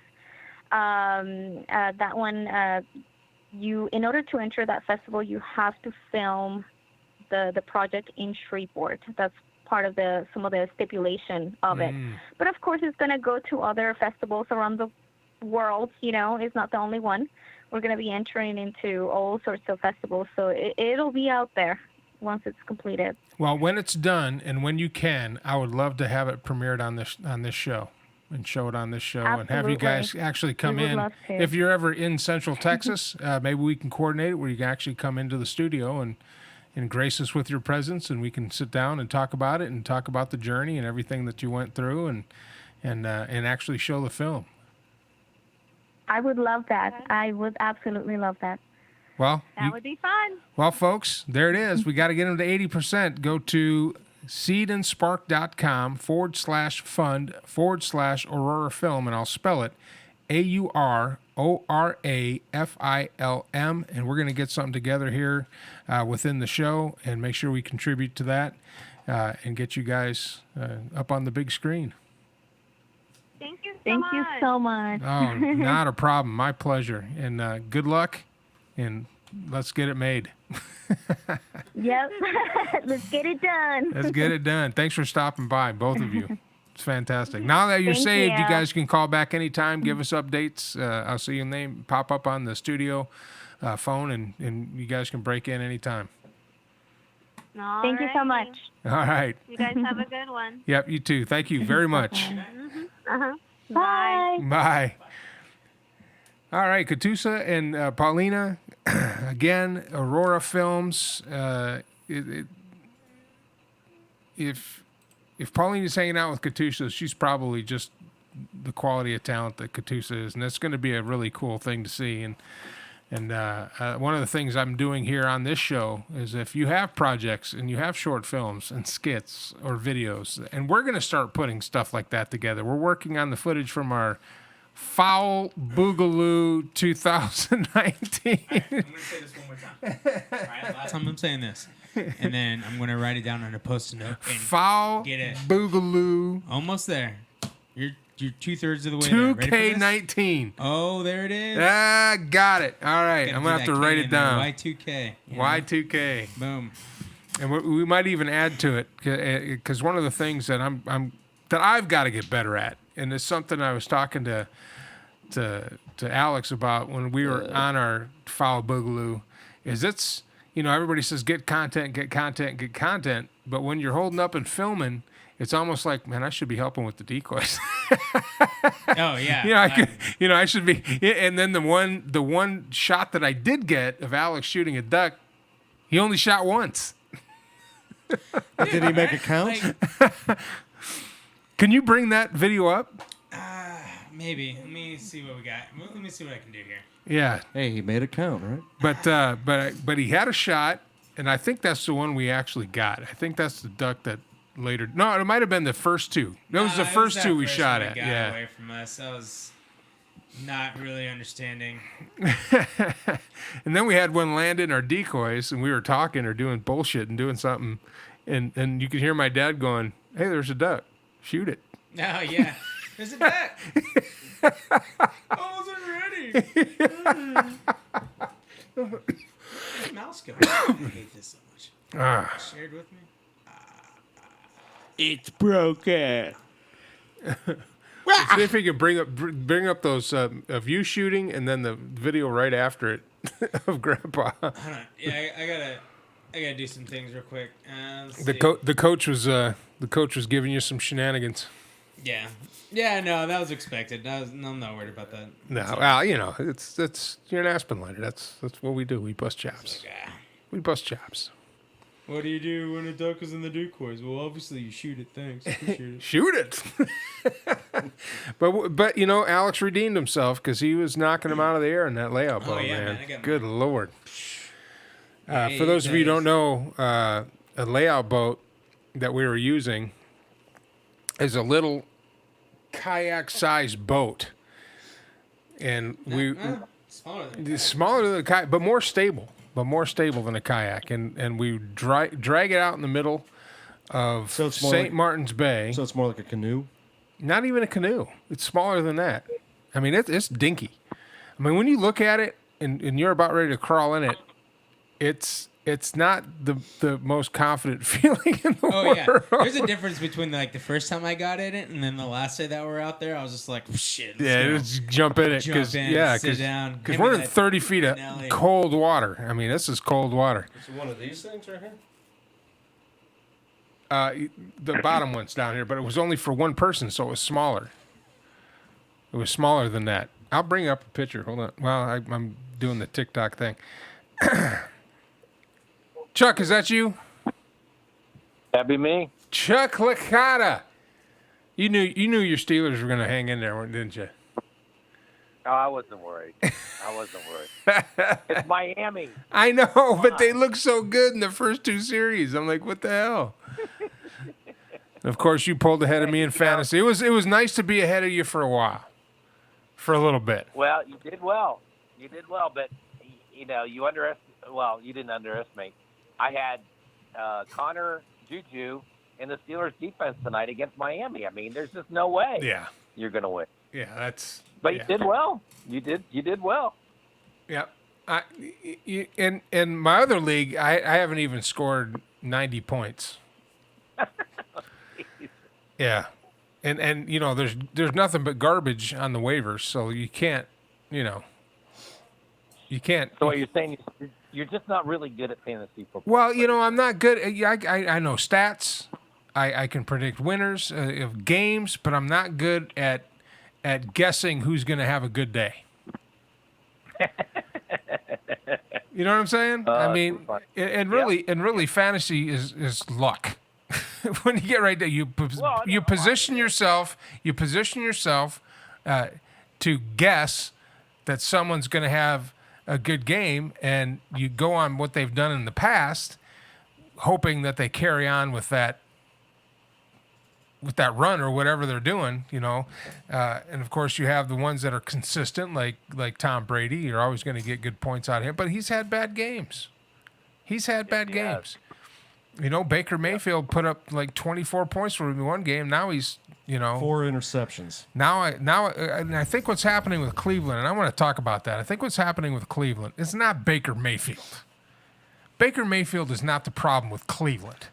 That one, in order to enter that festival, you have to film the project in Shreveport. That's part of some of the stipulation of it. But of course, it's going to go to other festivals around the world. It's not the only one. We're going to be entering into all sorts of festivals, so it'll be out there once it's completed.
Well, when it's done and when you can, I would love to have it premiered on this show and show it on this show.
Absolutely.
And have you guys actually come in. If you're ever in Central Texas, maybe we can coordinate it where you can actually come into the studio and grace us with your presence, and we can sit down and talk about it and talk about the journey and everything that you went through and actually show the film.
I would love that. I would absolutely love that.
Well,
that would be fun.
Well, folks, there it is. We got to get them to 80%. Go to seedandspark.com/fund/Aurora Film, and I'll spell it AURORAFILM, and we're going to get something together here within the show and make sure we contribute to that and get you guys up on the big screen.
Thank you
so much.
Oh, not a problem. My pleasure. And good luck, and let's get it made.
Yep. Let's get it done.
Let's get it done. Thanks for stopping by, both of you. It's fantastic. Now that you're saved, you guys can call back anytime, give us updates. I'll see your name pop up on the studio phone, and you guys can break in anytime.
Thank you so much.
All right.
You guys have a good one.
Yep, you too. Thank you very much.
Uh-huh.
Bye.
Bye. All right, Katusa and Paulina, again, Aurora Films. If Paulina's hanging out with Katusa, she's probably just the quality of talent that Katusa is, and that's going to be a really cool thing to see. And one of the things I'm doing here on this show is if you have projects and you have short films and skits or videos, and we're going to start putting stuff like that together. We're working on the footage from our Foul Boogaloo 2019.
I'm going to say this one more time. All right, last time I'm saying this. And then I'm going to write it down on a post-it note.
Foul
get it.
Boogaloo.
Almost there. You're 2/3 of the way there. Ready for this?
2K19.
Oh, there it is.
Ah, got it. All right. I'm going to have to write it down.
Y2K. you know?
Y2K.
Boom.
And we might even add to it because one of the things that I've got to get better at, and it's something I was talking to Alex about when we were on our Foul Boogaloo, is everybody says get content, but when you're holding up and filming, it's almost like, man, I should be helping with the decoys.
Oh yeah.
I should be. And then the one shot that I did get of Alex shooting a duck, he only shot once.
Did he make a count?
Can you bring that video up?
Maybe. Let me see what we got. Let me see what I can do here.
Yeah.
Hey, he made a count, right?
But he had a shot, and I think that's the one we actually got. I think that's the duck that later. No, it might have been the first two. That was the first two we shot at.
Got
Yeah.
away from us. I was not really understanding.
And then we had one land in our decoys, and we were talking or doing bullshit and doing something, and you could hear my dad going, "Hey, there's a duck. Shoot it."
Oh yeah. There's a duck. I wasn't ready. Where's mouse going? I hate this so much. Shared with me.
It's broken.
See if we can bring up those of you shooting and then the video right after it of Grandpa.
Hold on. Yeah, I gotta do some things real quick.
The coach was giving you some shenanigans.
Yeah. Yeah, no, that was expected. I'm not worried about that.
No, well, it's you're an Aspen lighter. That's what we do. We bust chops. We bust chops.
What do you do when a duck is in the decoys? Well, obviously you shoot it. Thanks. Appreciate it.
Shoot it. but Alex redeemed himself because he was knocking him out of the air in that layout boat, man. Good Lord. For those of you who don't know, a layout boat that we were using is a little kayak-sized boat, and smaller than a kayak, but more stable than a kayak, and we drag it out in the middle of St. Martin's Bay.
So it's more like a canoe?
Not even a canoe. It's smaller than that. I mean, it's dinky. I mean, when you look at it and you're about ready to crawl in it, it's not the most confident feeling in the world.
Oh yeah, there's a difference between the first time I got in it and then the last day that we're out there. I was just like, shit.
Let's jump in it because because we're in 30 feet of cold water. I mean, this is cold water.
Is it one of these things right here?
The bottom one's down here, but it was only for one person, so it was smaller. It was smaller than that. I'll bring up a picture. Hold on. Well, I'm doing the TikTok thing. Chuck, is that you?
That'd be me.
Chuck Licata. You knew your Steelers were going to hang in there, didn't you?
Oh, I wasn't worried. It's Miami.
I know, but they look so good in the first two series. I'm like, what the hell? Of course, you pulled ahead of me in fantasy. It was nice to be ahead of you for a while, for a little bit.
Well, you did well. But you didn't underestimate. I had Connor Juju in the Steelers defense tonight against Miami. I mean, there's just no way you're going to win.
Yeah,
But you did well. You did well.
Yeah. In my other league, I haven't even scored 90 points. Yeah. And there's nothing but garbage on the waivers, so you can't.
So what you're saying, You're just not really good at fantasy football.
Well, I'm not good. I know stats. I can predict winners of games, but I'm not good at guessing who's going to have a good day. You know what I'm saying? I mean, and really, fantasy is luck. When you get right there, you position yourself. You position yourself to guess that someone's going to have a good game, and you go on what they've done in the past, hoping that they carry on with that run or whatever they're doing, and of course you have the ones that are consistent, like Tom Brady. You're always going to get good points out of him, but he's had bad games. Games. Baker Mayfield put up like 24 points for him in one game. Now he's
4 interceptions.
And I think what's happening with Cleveland, and I want to talk about that. I think what's happening with Cleveland is not Baker Mayfield. Baker Mayfield is not the problem with Cleveland.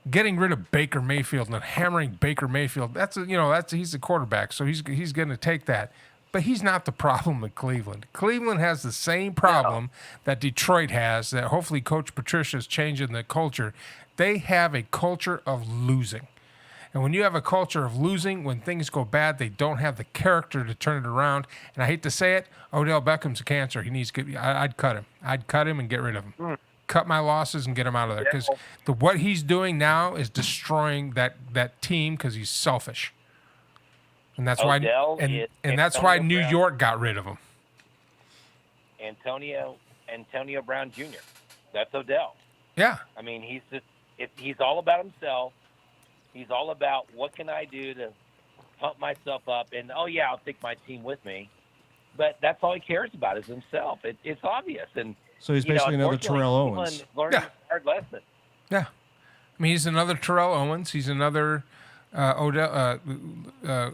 Getting rid of Baker Mayfield and hammering Baker Mayfield, he's the quarterback, so he's going to take that. But he's not the problem with Cleveland. Cleveland has the same problem that Detroit has, that hopefully Coach Patricia is changing the culture. They have a culture of losing. And when you have a culture of losing, when things go bad, they don't have the character to turn it around. And I hate to say it, Odell Beckham's a cancer. He needs to I'd cut him. I'd cut him and get rid of him. Cut my losses and get him out of there. Because what he's doing now is destroying that team because he's selfish. And that's why that's why New York got rid of him.
Antonio Brown Jr. That's Odell.
Yeah.
I mean, he's all about himself. He's all about what can I do to pump myself up, and I'll take my team with me. But that's all he cares about is himself. It's obvious, and
so he's basically another Terrell Owens.
Learning a hard lesson.
Yeah, I mean he's another Terrell Owens. He's another Odell.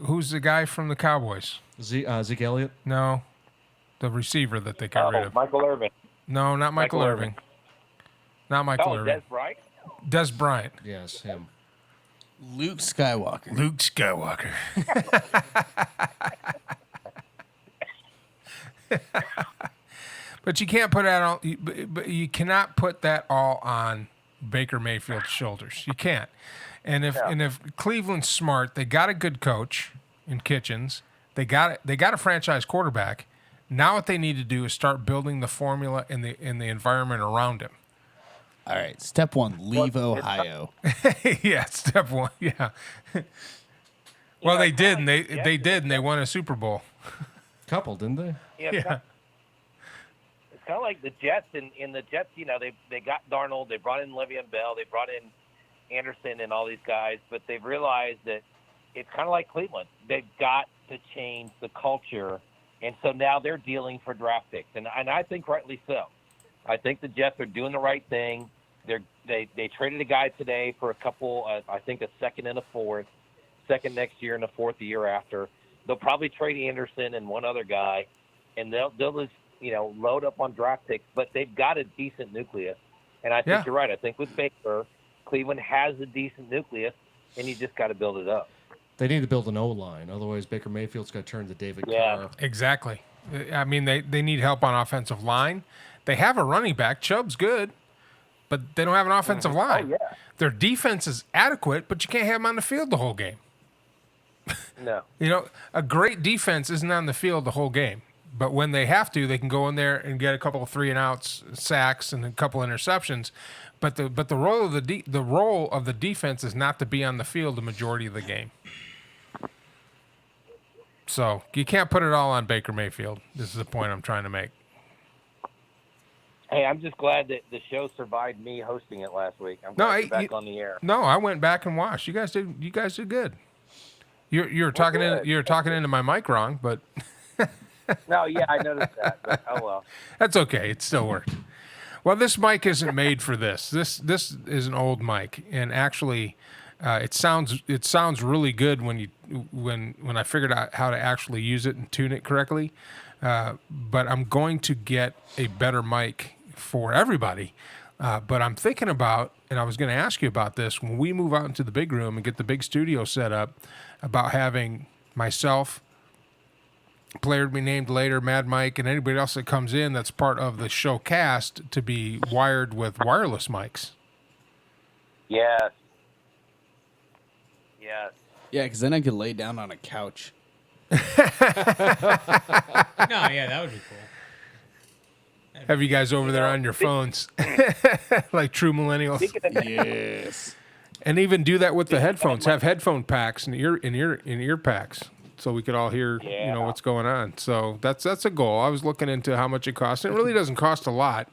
Who's the guy from the Cowboys?
Zeke Elliott?
No, the receiver that they got rid of.
Michael Irvin.
No, not Michael Irvin. Not Michael Irvin.
Des Bryant.
Des Bryant. Yes, him.
Luke Skywalker.
But you can't put that on. But you cannot put that all on Baker Mayfield's shoulders. You can't. And if Cleveland's smart, they got a good coach in Kitchens. They got a franchise quarterback. Now what they need to do is start building the formula in the environment around him.
All right, step 1, leave Ohio.
Yeah, step 1. Yeah. Well, they did, and they did, and they won a Super Bowl.
Couple, didn't they?
Yeah. It's kind of like the Jets. In the Jets, they got Darnold, they brought in Le'Veon Bell, they brought in Anderson and all these guys, but they've realized that it's kind of like Cleveland. They've got to change the culture, and so now they're dealing for draft picks, and I think rightly so. I think the Jets are doing the right thing. They traded a guy today for a couple, I think a second and a fourth, second next year and a fourth the year after. They'll probably trade Anderson and one other guy, and they'll just load up on draft picks. But they've got a decent nucleus, and I think you're right. I think with Baker, Cleveland has a decent nucleus, and you just got to build it up.
They need to build an O-line, otherwise Baker Mayfield's got to turn to David Carr.
Exactly. I mean, they need help on offensive line. They have a running back. Chubb's good, but they don't have an offensive line.
Oh, yeah.
Their defense is adequate, but you can't have them on the field the whole game.
No.
A great defense isn't on the field the whole game. But when they have to, they can go in there and get a couple of 3-and-outs, sacks, and a couple interceptions. But the role of the defense is not to be on the field the majority of the game. So you can't put it all on Baker Mayfield. This is the point I'm trying to make.
Hey, I'm just glad that the show survived me hosting it last week. I'm glad you're back on the air.
No, I went back and watched. You guys did good. You're talking into my mic wrong, but
No, yeah, I noticed that. But, oh well.
That's okay. It still worked. Well, this mic isn't made for this. This is an old mic, and actually, it sounds really good when I figured out how to actually use it and tune it correctly. But I'm going to get a better mic for everybody. But I'm thinking about, and I was going to ask you about this when we move out into the big room and get the big studio set up, about having myself player to be named later, Mad Mike, and anybody else that comes in that's part of the show cast to be wired with wireless mics.
Yes. Yes.
Yeah, because then I could lay down on a couch.
No, yeah, that would be cool.
Have you guys over there on your phones, like true millennials?
Yes.
And even do that with the headphones. Have headphone packs in ear packs, so we could all hear what's going on. So that's a goal. I was looking into how much it costs. And it really doesn't cost a lot.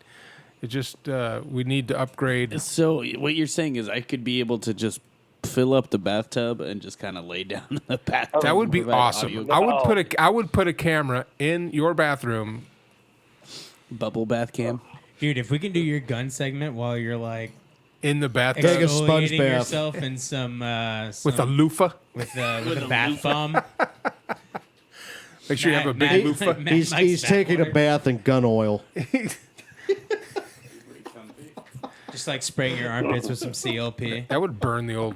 It just we need to upgrade.
So what you're saying is I could be able to just fill up the bathtub and just kind of lay down in the bathtub.
That would be
Provide
awesome.
audio.
I would put a camera in your bathroom.
Bubble bath cam.
Dude, if we can do your gun segment while you're like
in the bathtub,
Take a sponge
exfoliating
bath.
yourself in some
with a loofah,
with a bath bomb.
Make sure you have a big loofah.
He's taking a bath in gun oil.
Just like spraying your armpits with some CLP.
That would burn the old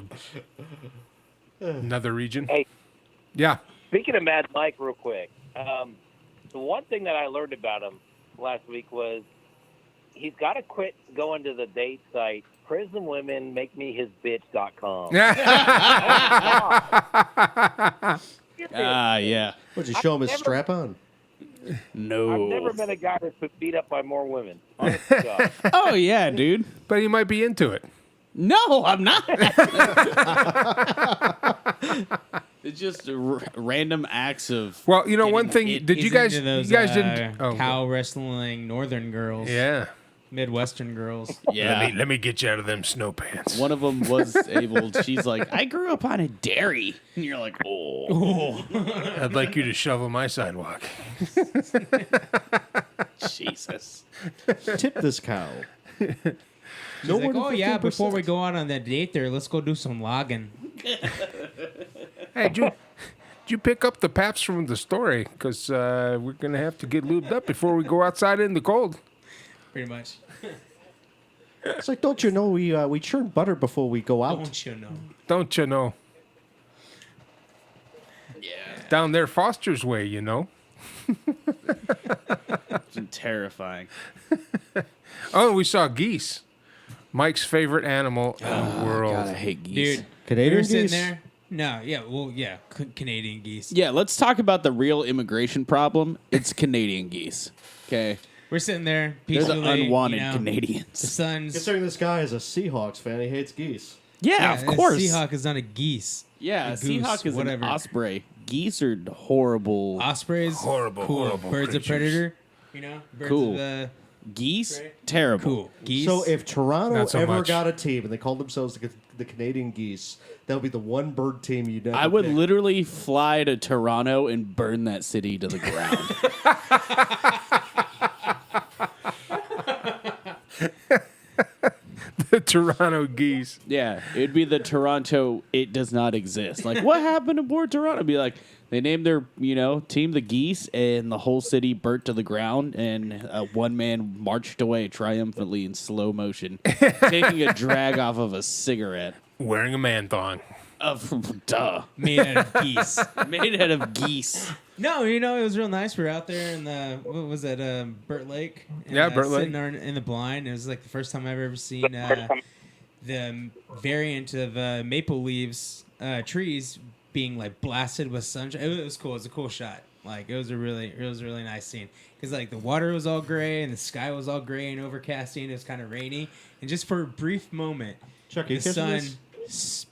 nether region.
Hey.
Yeah.
Speaking of Mad Mike, real quick, the one thing that I learned about him last week was he's got to quit going to the date site, prisonwomenmakemehis.bitch.com.
Yeah.
Would you show him his strap on?
No.
I've never been a guy that's been beat up by more women. Honest to God.
Oh, yeah, dude.
But you might be into it.
No, I'm not. It's just random acts of.
Well, you know, one thing.
He's
Did you guys?
into those,
you guys didn't.
cow wrestling northern girls.
Yeah.
Midwestern girls.
Yeah.
Let me get you out of them snow pants.
One of them was able. She's like, I grew up on a dairy, and you're like, oh.
I'd like you to shovel my sidewalk.
Jesus.
Tip this cow.
She's like, oh yeah, before we go out on that date there, let's go do some logging.
Hey, did you pick up the paps from the story? Because we're going to have to get lubed up before we go outside in the cold.
Pretty much.
It's like, don't you know we churn butter before we go out?
Don't you know?
Don't you know?
Yeah.
Down there, Foster's way, you know.
It's terrifying.
Oh, we saw geese. Mike's favorite animal in the world.
God, I hate geese.
Dude,
Canadian
we were sitting
geese?
there. No, yeah, well, yeah, Canadian geese.
Yeah, let's talk about the real immigration problem. It's Canadian geese. Okay.
We're sitting there
They're
peacefully.
the unwanted
you know,
Canadians.
The sun's.
Considering this guy is a Seahawks fan, he hates geese.
Yeah, of course.
Seahawk is not a geese.
Yeah,
A goose,
Seahawk is
whatever.
an osprey. Geese are horrible.
Ospreys,
Horrible,
cool.
horrible
Birds of
creatures.
predator. You know, birds
Cool.
of
Geese,
Great.
terrible.
cool. Geese.
So if Toronto
Not so
ever
much.
got a team and they called themselves the Canadian Geese, that would be the one bird team you'd never
I would
pick.
literally fly to Toronto and burn that city to the ground.
The Toronto geese.
Yeah, it'd be the Toronto. It does not exist. Like, what happened aboard Toronto? It'd be like they named their team the Geese, and the whole city burnt to the ground, and one man marched away triumphantly in slow motion, taking a drag off of a cigarette.
Wearing a man thong.
Duh,
made out of geese.
made out of geese.
No, it was real nice. We were out there in the what was that, Burt Lake? And,
Yeah, Burt Lake.
sitting in the blind. It was like the first time I've ever seen the variant of maple leaves trees being like blasted with sunshine. It was cool. It was a cool shot. Like it was a really nice scene because like the water was all gray and the sky was all gray and overcasting. It was kind of rainy, and just for a brief moment,
Chuck,
the
you catching
sun
this?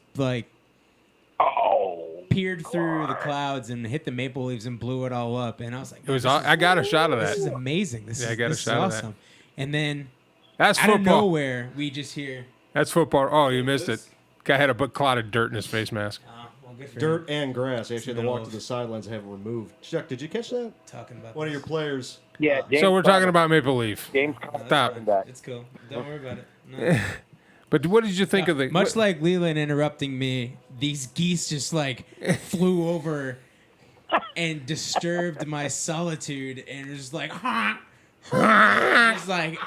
peered through the clouds and hit the maple leaves and blew it all up. And I was like,
It was. I got a shot of that.
this is amazing. This
I
is,
got a
this is
shot of that.
awesome. And then
That's
out of
football.
nowhere, we just hear
That's football. Oh, you missed it. Guy had a cloud of dirt in his face mask.
well, good for
Dirt
him.
and grass. Actually,
the
they
middle
walked to
of-
the sidelines and have it removed. Chuck, did you catch that?
Talking about
One of your players.
Yeah, James
So we're talking
Conner.
about Maple Leaf.
James
No,
Conner.
that's
Stop.
fine. It's cool. Don't worry about it. No.
But what did you think of the?
Much like Leland interrupting me, these geese just like flew over and disturbed my solitude and was just like, It's like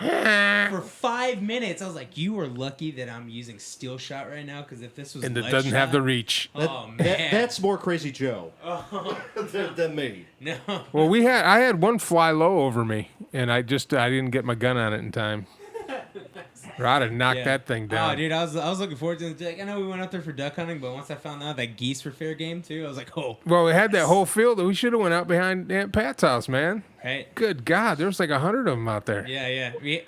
for 5 minutes, I was like, "You are lucky that I'm using steel shot right now, because if this was
and it
lead
doesn't
shot,
have the reach."
Oh man,
That's more Crazy Joe than me.
no.
Well, I had one fly low over me, and I didn't get my gun on it in time. Or I'd have knocked
Yeah.
that thing down.
Oh, dude, I was looking forward to it. Like, I know we went out there for duck hunting, but once I found out that geese were fair game too, I was like, oh.
Well, we had that whole field. We should have went out behind Aunt Pat's house, man.
Right.
Good God, there was like 100 of them out there.
Yeah. We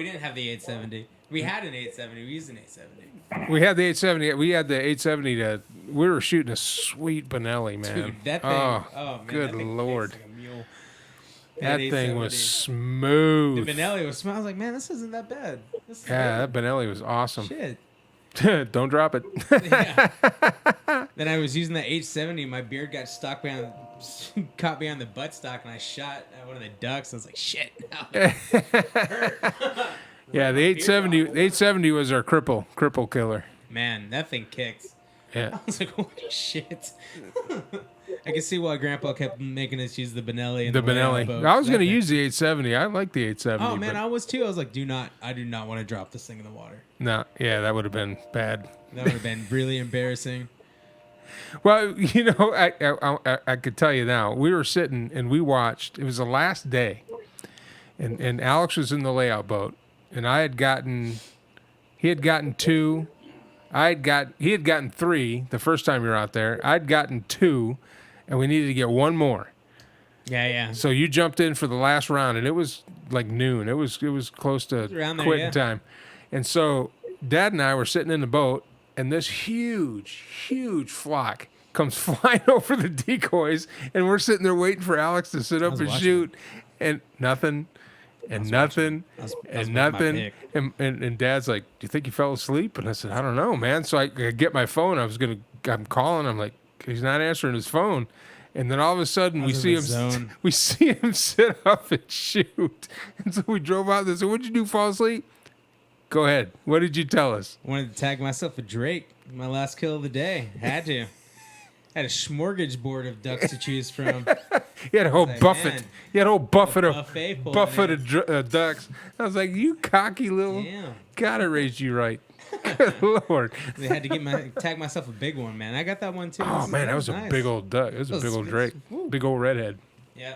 didn't have the 870. We had an 870. We used an 870.
We had the 870. We had the 870 we were shooting a sweet Benelli, man.
Dude, that thing.
Oh,
Man,
good
that thing
Lord.
kicks like a mule.
That thing was
870.
smooth.
The Benelli was smooth. I was like, man, this isn't that bad. This is
That Benelli was awesome.
Shit.
Don't drop it.
Yeah. Then I was using the 870. My beard got caught behind the buttstock, and I shot at one of the ducks. I was like, shit.
Yeah, the 870 was our cripple killer.
Man, that thing kicked.
Yeah.
I was like, holy shit. I can see why Grandpa kept making us use the Benelli. And
The Benelli.
boats.
I was
That
going to
thing-
use the 870. I like the 870.
Oh man,
but
I was too. I was like, I do not want to drop this thing in the water.
no, yeah, that would have been bad.
That would have been really embarrassing.
Well, I could tell you now. We were sitting and we watched. It was the last day, and Alex was in the layout boat, and he had gotten 2. He had gotten 3 the first time you were out there. I'd gotten 2, and we needed to get 1 more.
Yeah.
So you jumped in for the last round, and it was like noon. It was close to
around there,
quitting
yeah.
time, and so Dad and I were sitting in the boat, and this huge flock comes flying over the decoys, and we're sitting there waiting for Alex to sit up
was
and
watching
shoot, and nothing. And nothing,
was
and
making my
nothing,
pick.
and Dad's like, "Do you think you fell asleep?" And I said, "I don't know, man." So I get my phone. I'm calling. I'm like, he's not answering his phone, and then all of a sudden we
was
see
in
him.
the zone.
We see him sit up and shoot. And so we drove out there. So what'd you do? Fall asleep? Go ahead. What did you tell us?
Wanted to tag myself with Drake. My last kill of the day. Had to. Had a smorgasbord of ducks to choose from.
He had a whole
like,
buffet.
man,
He had a whole buffet
buffet
of
pulling in.
ducks. I was like, "You cocky little,
Yeah.
gotta raise you right." Good Lord.
They had to tag myself a big one, man. I got that one too.
Oh man, that was a
nice.
big old duck. It was a big old Drake, big old redhead.
Yeah.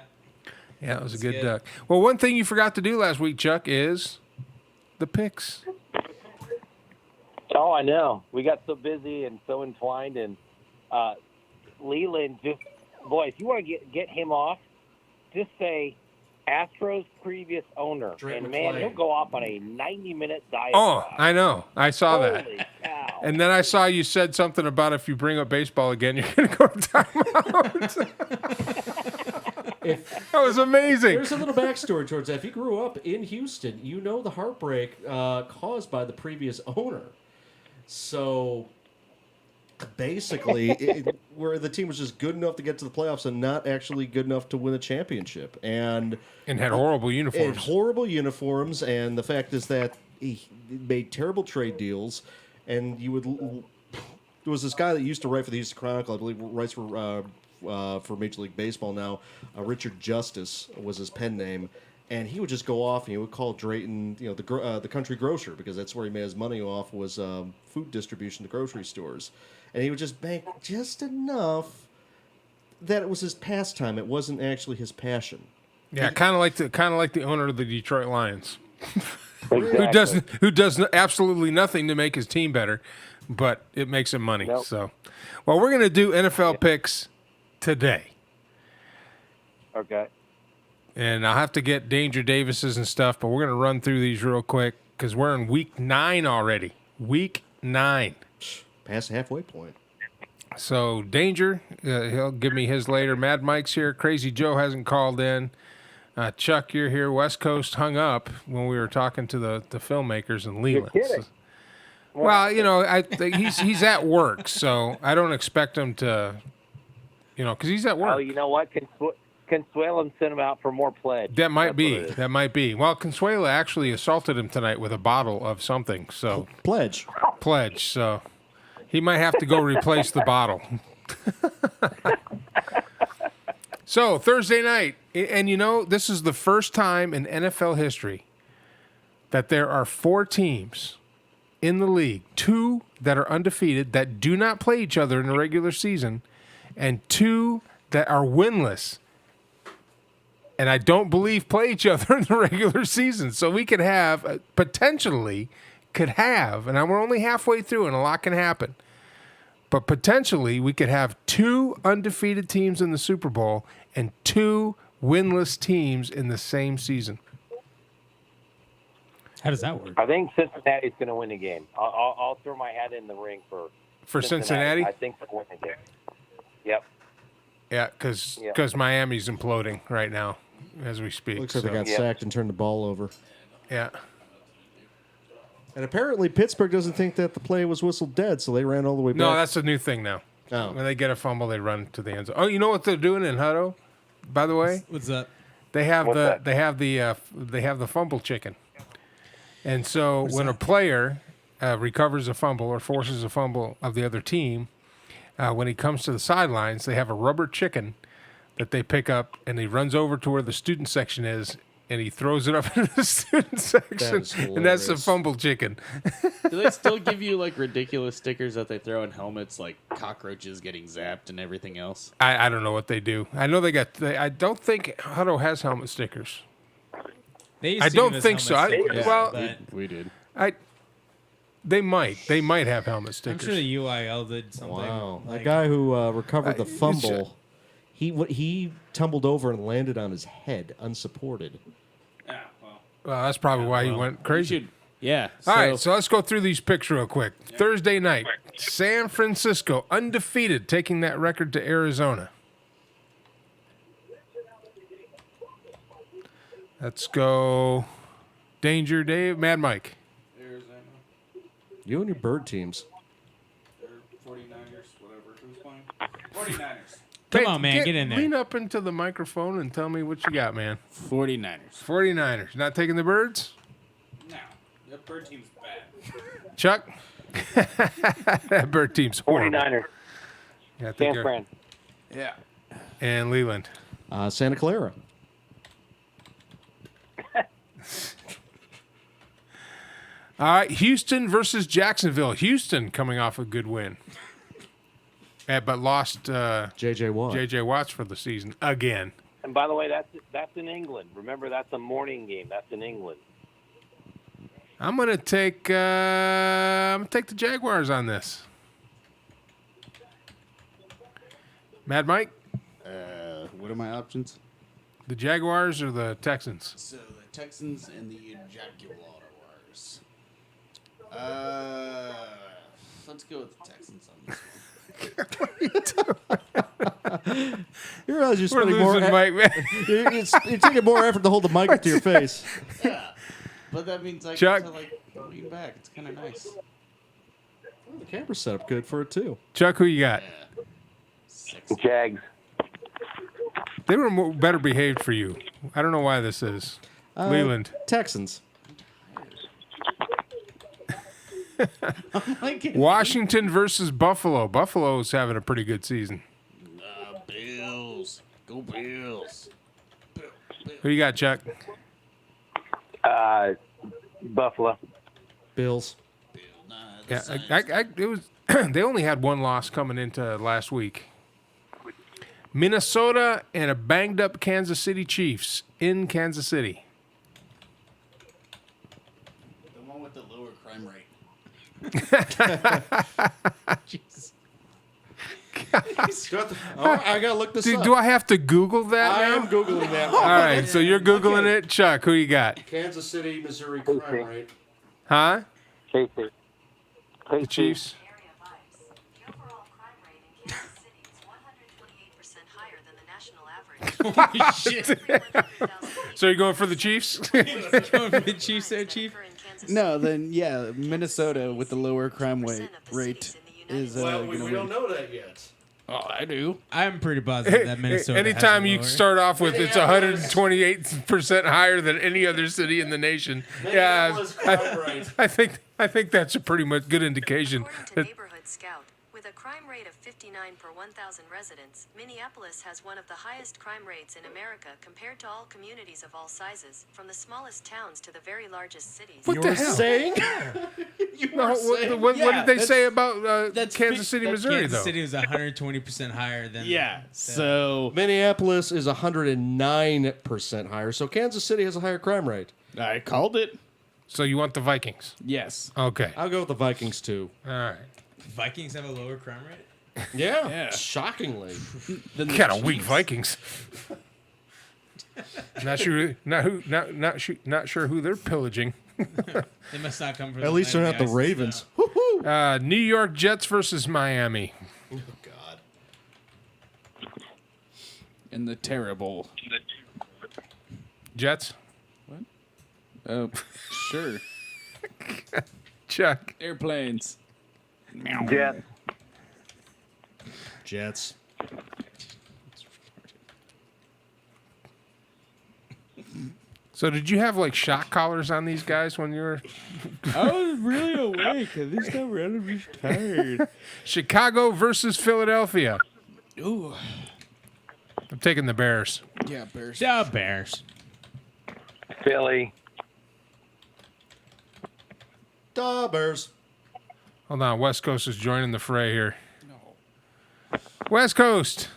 Yeah, it was a
That's
good
good.
duck. Well, one thing you forgot to do last week, Chuck, is the picks.
Oh, I know. We got so busy and so entwined, and Leland if you want to get him off, just say Astros previous owner,
Drake
and man,
McClain.
he'll go off on a 90-minute diatribe.
Oh, I know. I saw that.
Holy cow.
And then I saw you said something about if you bring up baseball again, you're going to go to timeout. That was amazing.
There's a little backstory towards that. If you grew up in Houston, you know the heartbreak caused by the previous owner. So basically, where the team was just good enough to get to the playoffs and not actually good enough to win a championship, and
had horrible
uniforms. And the fact is that he made terrible trade deals, and there was this guy that used to write for the Houston Chronicle, I believe, writes for Major League Baseball now. Richard Justice was his pen name. And he would just go off and he would call Drayton, the country grocer, because that's where he made his money off, was food distribution to grocery stores. And he would just bank just enough that it was his pastime. It wasn't actually his passion.
Yeah, kind of like the owner of the Detroit Lions,
Exactly.
who does absolutely nothing to make his team better, but it makes him money.
Nope.
So, well, we're gonna do NFL picks today.
Okay.
And I'll have to get Danger Davis's and stuff, but we're going to run through these real quick because we're in week 9 already. Week 9.
Past the halfway point.
So, Danger, he'll give me his later. Mad Mike's here. Crazy Joe hasn't called in. Chuck, you're here. West Coast hung up when we were talking to the filmmakers in Leland.
You're kidding.
Well, I think he's at work, so I don't expect him to, because he's at work.
Oh, you know what? Consuelo sent him out for more pledge.
That might
That's
be.
what it is.
That might be. Well, Consuela actually assaulted him tonight with a bottle of something. So
Pledge.
So he might have to go replace the bottle. So Thursday night, and this is the first time in NFL history that there are 4 teams in the league, 2 that are undefeated that do not play each other in the regular season, and 2 that are winless. And I don't believe play each other in the regular season. So we could have, potentially, and we're only halfway through and a lot can happen. But potentially we could have 2 undefeated teams in the Super Bowl and 2 winless teams in the same season.
How does that work?
I think Cincinnati's going to win the game. I'll throw my hat in the ring for
Cincinnati?
I think they'll win the game. Yep.
Yeah, because Miami's imploding right now as we speak.
Looks like they got sacked and turned the ball over.
Yeah.
And apparently Pittsburgh doesn't think that the play was whistled dead, so they ran all the way back.
No, that's a new thing now.
Oh.
When they get a fumble, they run to the end zone. Oh, you know what they're doing in Hutto? By the way,
What's up?
they have the fumble chicken. And so when a player recovers a fumble or forces a fumble of the other team, when he comes to the sidelines, they have a rubber chicken that they pick up, and he runs over to where the student section is, and he throws it up into the student section, and that's the fumble chicken.
Do they still give you like ridiculous stickers that they throw in helmets, like cockroaches getting zapped and everything else?
I don't know what they do. I know I don't think Hutto has helmet stickers. I don't think so.
We did.
They might have helmet stickers.
I'm sure the UIL did something.
Wow. That guy who recovered the fumble, he tumbled over and landed on his head unsupported.
Well, that's probably why he went crazy.
Yeah.
All right, so let's go through these picks real quick. Thursday night, San Francisco, undefeated, taking that record to Arizona. Let's go Danger Dave, Mad Mike.
Arizona.
You and your bird teams.
49ers, whatever. Who's playing? 49ers.
Come on, man, get in there.
Lean up into the microphone and tell me what you got, man.
49ers.
49ers. Not taking the birds?
No. That bird team's bad.
Chuck? That bird team's horrible.
49ers.
Yeah,
San Fran.
Yeah.
And Leland.
Santa Clara.
All right, Houston versus Jacksonville. Houston coming off a good win. But lost
J.J. Watt.
J.J. Watts for the season again.
And by the way, that's in England. Remember, that's a morning game. That's in England.
I'm gonna take the Jaguars on this. Mad Mike?
What are my options?
The Jaguars or the Texans?
So the Texans and the Jaguars. Let's go with the Texans on this one.
You realize you're
We're
spending more.
losing Mike, man.
You're taking more effort to hold the mic to your face.
Yeah, but that means I
Chuck.
get to like lean back. It's kind of nice.
Well, the camera's set up good for it too.
Chuck, who you got?
Yeah.
Jags.
They were better behaved for you. I don't know why this is. Leland.
Texans.
Washington versus Buffalo. Buffalo's having a pretty good season.
Bills. Go Bills.
Who you got, Chuck?
Buffalo.
Bills.
Yeah, it was. They only had one loss coming into last week. Minnesota and a banged up Kansas City Chiefs in Kansas City.
The one with the lower crime rate.
Jesus.
I gotta look this up.
Do I have to Google that
I
now?
am googling that.
All right, so you're Googling it. Chuck, who you got?
Kansas City, Missouri crime rate.
Huh?
KC.
The Chiefs? So you're going for the Chiefs?
Going for the Chiefs there, Chief?
No, then yeah, Minnesota with the lower crime rate is.
We don't know that yet.
Oh, I do.
I'm pretty positive that Minnesota.
Anytime
has
you
lower.
start off with it's 128% higher than any other city in the nation. Yeah, I think that's a pretty much good indication.
According to
That,
Neighborhood Scout,
With a crime rate of 59 per 1,000 residents, Minneapolis has one of the highest crime rates in America compared to all communities of all sizes, from the smallest towns to the very largest cities.
What the hell?
Saying?
What did they say about Kansas City, Missouri,
Kansas
though?
City was 120% higher than.
So
Minneapolis is 109% higher, so Kansas City has a higher crime rate.
I called it.
So you want the Vikings?
Yes.
Okay.
I'll go with the Vikings, too.
All right.
Vikings have a lower crime rate?
Yeah. Shockingly.
Kind of weak Vikings. Not sure who they're pillaging.
They must not come from.
At least they're not the Ravens.
New York Jets versus Miami.
Oh, God.
And the terrible.
Jets.
What? Oh, sure.
Chuck.
Airplanes.
Jets.
So did you have like shock collars on these guys when you were?
I was really awake. I just got randomly tired.
Chicago versus Philadelphia.
Ooh.
I'm taking the Bears.
Yeah, Bears.
The Bears.
Philly.
The Bears.
Hold on, West Coast is joining the fray here. No. West Coast.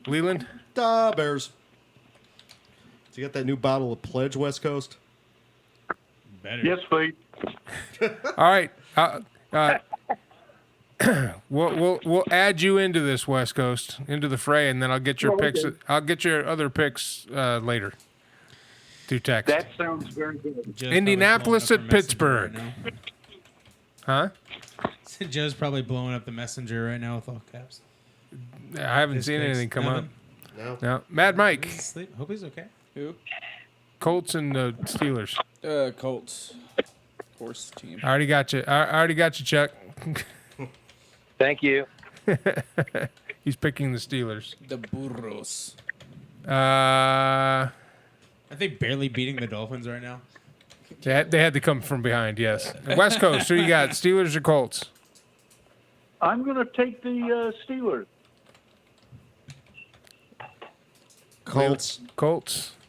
Leland.
The Bears. So you got that new bottle of Pledge, West Coast?
Better.
Yes, please.
All right. We'll add you into this, West Coast, into the fray, and then I'll get your picks.
Okay.
I'll get your other picks later. Through text.
That sounds very good.
Joe's
Indianapolis
probably
at
blowing up our
Pittsburgh.
messenger
Huh?
right now. Joe's probably blowing up the messenger right now with all caps.
I haven't
His
seen
picks.
anything come up.
Nothing?
No.
No. Mad Mike.
He's asleep. Hope he's okay.
Who?
Colts and the Steelers.
Colts. Horse team.
I already got you. I already got you, Chuck.
Thank you.
He's picking the Steelers.
The Burros.
Are they barely beating the Dolphins right now?
They had to come from behind, yes. West Coast, who you got, Steelers or Colts?
I'm going to take the Steelers.
Colts.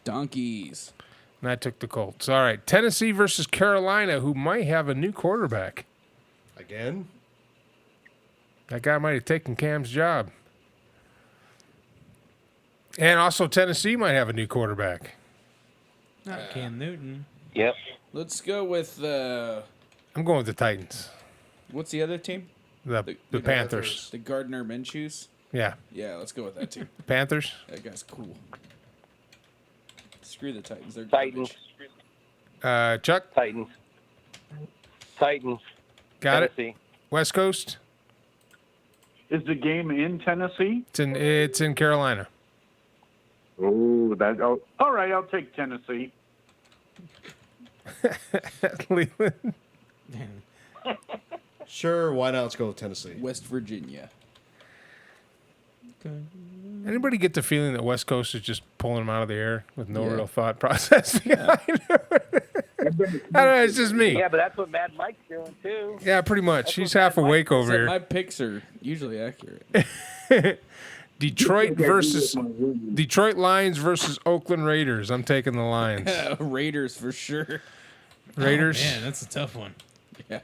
Donkeys.
And I took the Colts. All right. Tennessee versus Carolina, who might have a new quarterback.
Again?
That guy might have taken Cam's job. And also Tennessee might have a new quarterback.
Not Cam Newton.
Yep.
Let's go with
I'm going with the Titans.
what's the other team?
The Panthers.
The Gardner Minshew's.
Yeah.
Yeah, let's go with that team.
Panthers?
That guy's cool. Screw the Titans. They're
Titans.
garbage.
Chuck?
Titans. Titans.
Got
Tennessee.
it. West Coast?
Is the game in Tennessee?
It's in Carolina.
Oh, all right. I'll take Tennessee.
Leland?
Sure, why not? Let's go with Tennessee.
West Virginia.
Anybody get the feeling that West Coast is just pulling them out of the air with no real thought process behind it? I don't know, it's just me.
Yeah, but that's what Mad Mike's doing too.
Yeah, pretty much.
That's
He's
what
half
Mad Mike
awake over
Except
here.
my picks are usually accurate.
Detroit Lions versus Oakland Raiders. I'm taking the Lions.
Raiders for sure.
Raiders.
Oh, man, that's a tough one.
Yeah.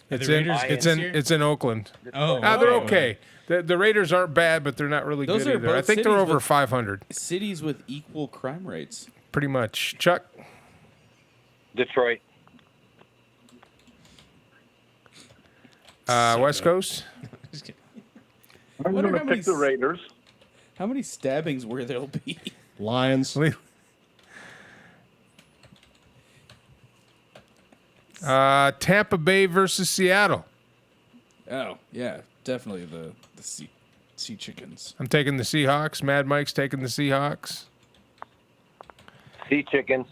It's
the
in
Raiders
it's
this
in
year?
it's in Oakland.
Oh,
They're okay. The Raiders aren't bad, but they're not really
Those
good
are
either.
both
I think they're
cities
over
with-
500.
Cities with equal crime rates.
Pretty much. Chuck.
Detroit.
West Coast.
I'm
Wonder
going to
how many
pick the Raiders.
How many stabbings where there'll be?
Lions.
Tampa Bay versus Seattle.
Oh, yeah. Definitely the sea chickens.
I'm taking the Seahawks. Mad Mike's taking the Seahawks.
Sea chickens.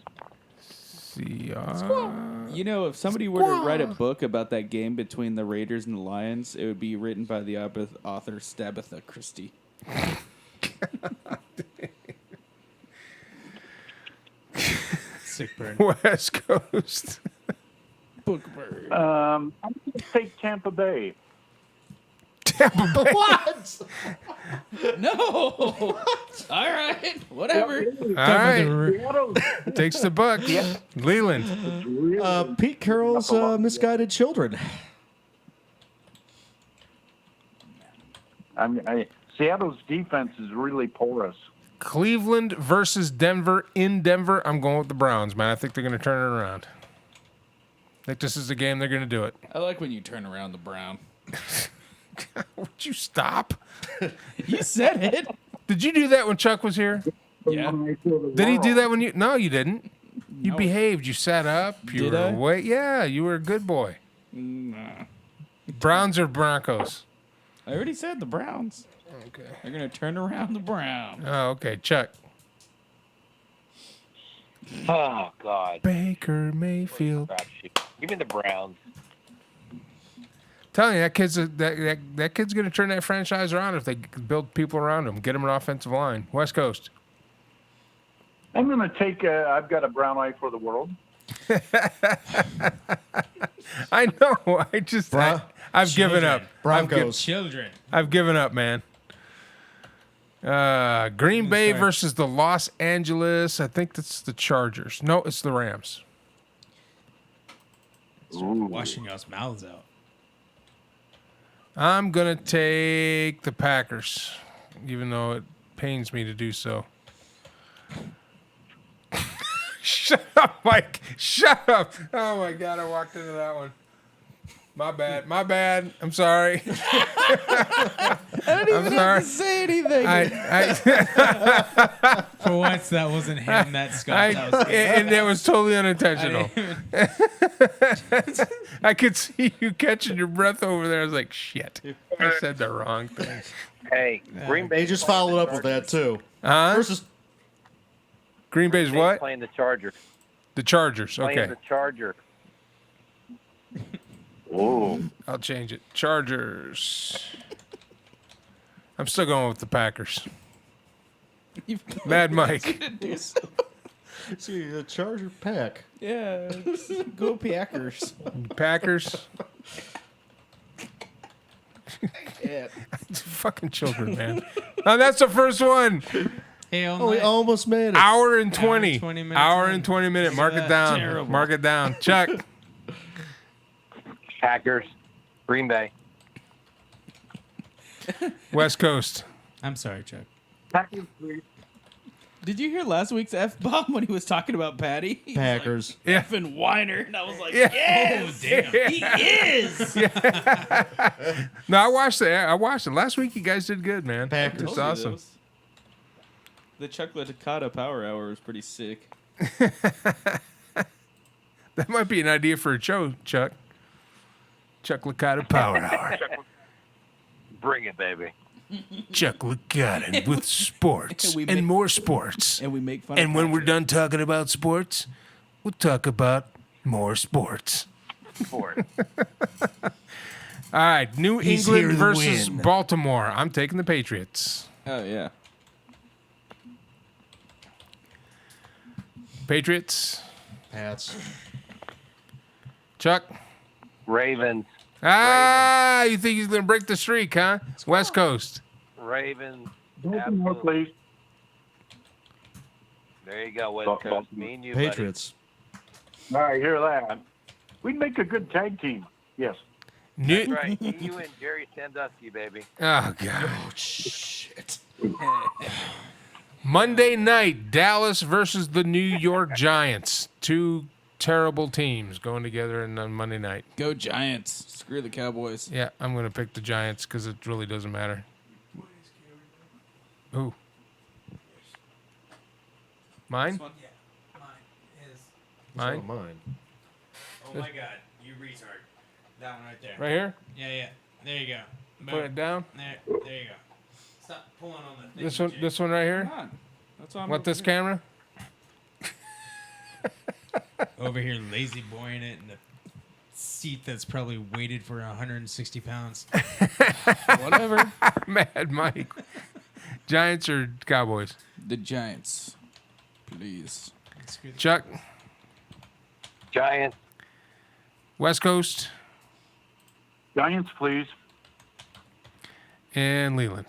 Seahawks.
You know, if somebody were to write a book about that game between the Raiders and the Lions, it would be written by the author Stabatha Christie.
Sick burn.
West Coast.
Bookbird.
I'm going to take Tampa Bay.
Tampa Bay.
What? No. All right. Whatever.
All right. Takes the Bucks. Leland.
Pete Carroll's misguided children.
Seattle's defense is really porous.
Cleveland versus Denver in Denver. I'm going with the Browns, man. I think they're going to turn it around. I think this is the game they're going to do it.
I like when you turn around the Brown.
Would you stop?
You said it.
Did you do that when Chuck was here?
Yeah.
Did he do that when you? No, you didn't. You behaved. You sat up. You
Did
were
I?
away. Yeah, you were a good boy.
Nah.
Browns or Broncos?
I already said the Browns.
Okay.
They're going to turn around the Browns.
Oh, okay. Chuck.
Oh God.
Baker Mayfield.
Crap shoot. Give me the Browns.
Telling you, that kid's going to turn that franchise around if they build people around him, get him an offensive line. West Coast.
I'm going to take. I've got a brown eye for the world.
I know. I've given up.
Broncos.
Children.
I've given up, man. Green Bay versus the Los Angeles. I think that's the Chargers. No, it's the Rams.
Washing y'all's mouths out.
I'm going to take the Packers, even though it pains me to do so. Shut up, Mike. Shut up. Oh, my God. I walked into that one. My bad. My bad. I'm sorry.
I didn't even have to say anything.
For once, that wasn't him. That Scott.
And it was totally unintentional. I could see you catching your breath over there. I was like, shit. I said the wrong thing.
Hey, Green Bay
They just followed up with that, too.
Versus Green Bay's what?
Playing the Chargers.
The Chargers.
Playing
Okay.
the Chargers.
Oh, I'll change it. Chargers. I'm still going with the Packers. Mad Mike.
See, the Charger pack.
Yeah, go Packers.
Packers.
Yeah.
Fucking children, man. Oh, that's the first one.
Oh, we almost made it.
Hour and 20.
20 minutes
Hour
in.
and 20 minutes. Mark it down.
Terrible.
Mark it down. Chuck.
Packers. Green Bay.
West Coast.
I'm sorry, Chuck.
Packers, please.
Did you hear last week's F-bomb when he was talking about Patty? He's
Packers.
Yeah.
like, effing whiner. And I was like,
Yeah.
yes! He is!
No, I watched it. Last week you guys did good, man.
Packers.
It's awesome.
The Chuck-Licata Power Hour was pretty sick.
That might be an idea for a show, Chuck. Chuck Licata Power Hour.
Bring it, baby.
Chuck Licata with sports
We
and
make-
more sports.
And we make fun
And
of
when we're
Patrick.
done talking about sports, we'll talk about more sports.
For it.
All right, New
He's here
England
to
versus
win.
Baltimore. I'm taking the Patriots.
Oh, yeah.
Patriots.
Pats.
Chuck.
Ravens.
You think he's going to break the streak, huh? West Coast.
Ravens.
Baltimore,
Absolutely.
please.
There you go, West
Baltimore.
Coast. Me and you, buddy.
Patriots.
All right, hear that. We'd make a good tag team. Yes.
That's right. You and Jerry Sandusky, baby.
Oh, God.
Oh, shit.
Monday night, Dallas versus the New York Giants. Two terrible teams going together on Monday night.
Go Giants. Screw the Cowboys.
Yeah, I'm going to pick the Giants because it really doesn't matter. Who? Mine? Mine?
Mine.
Oh my God, you retard. That one right there.
Right here?
Yeah. There you go.
Put it down.
There you go. Stop pulling on the thing.
This one. This one right here.
Come on. That's on
What, this camera?
Over here, lazy boying it in a seat that's probably weighted for 160 pounds.
Whatever.
Mad Mike. Giants or Cowboys?
The Giants. Please.
Chuck.
Giants.
West Coast.
Giants, please.
And Leland.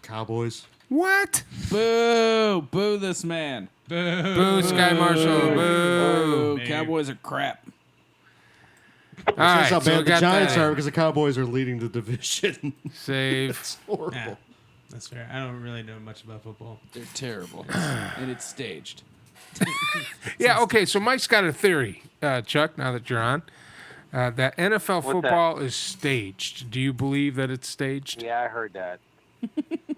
Cowboys.
What?
Boo! Boo this man.
Boo, Sky Marshall. Boo.
Cowboys are crap.
All right,
That's how
so we
bad the
got
Giants
that.
are because the Cowboys are leading the division.
Save.
It's horrible.
Yeah, that's fair. I don't really know much about football.
They're terrible. And it's staged.
Yeah, okay, so Mike's got a theory, Chuck, now that you're on, that NFL football is staged. Do you believe that it's staged?
Yeah, I heard that.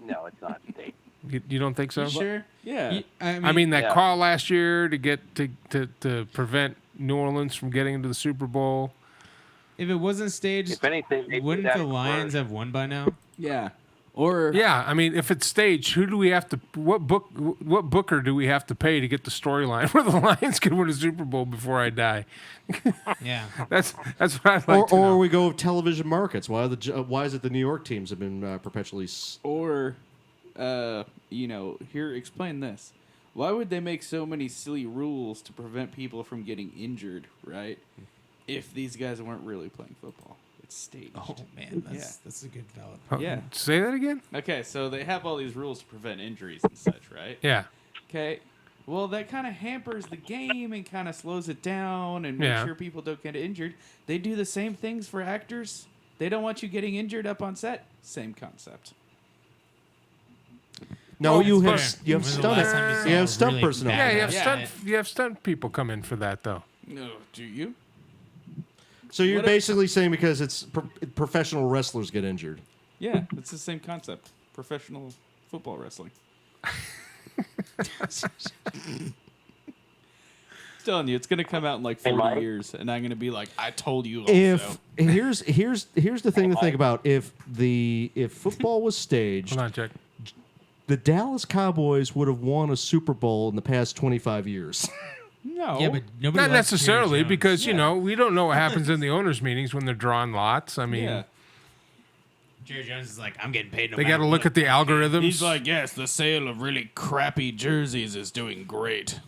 No, it's not staged.
You don't think so?
You sure? Yeah.
I mean that
Yeah.
call last year to get to prevent New Orleans from getting into the Super Bowl.
If it wasn't staged,
If anything, they
wouldn't
did that
the Lions
for-
have won by now?
Yeah. Or
Yeah, I mean, if it's staged, who do we have to? What booker do we have to pay to get the storyline where the Lions can win a Super Bowl before I die?
Yeah.
That's what I'd like to know.
Or we go with television markets. Why is it the New York teams have been perpetually?
Or, here, explain this. Why would they make so many silly rules to prevent people from getting injured, right? If these guys weren't really playing football. It's staged.
Oh man, that's a good valid.
Oh,
Yeah.
Say that again.
Okay, so they have all these rules to prevent injuries and such, right?
Yeah.
Okay. Well, that kind of hampers the game and kind of slows it down and makes sure people don't get injured. They do the same things for actors. They don't want you getting injured up on set. Same concept.
No, you have
When was the last time you saw
you have
a
stunt
really
personnel.
bad
Yeah, you have stunt people come in for that though.
No, do you?
So you're
What if-
basically saying because it's professional wrestlers get injured.
Yeah, it's the same concept. Professional football wrestling. Telling you, it's gonna come out in like 40
Mike?
years, and I'm gonna be like, I told you. Also.
If here's the thing to think about: if football was staged,
Hold on, Jack.
the Dallas Cowboys would have won a Super Bowl in the past 25 years.
no,
Yeah, but nobody
Not
likes
necessarily,
Jerry Jones.
because we don't know what happens in the owners' meetings when they're drawing lots. I mean,
yeah.
Jerry Jones is like, I'm getting paid. No
they got
matter
to look
what.
at the algorithms.
He's like, yes, the sale of really crappy jerseys is doing great.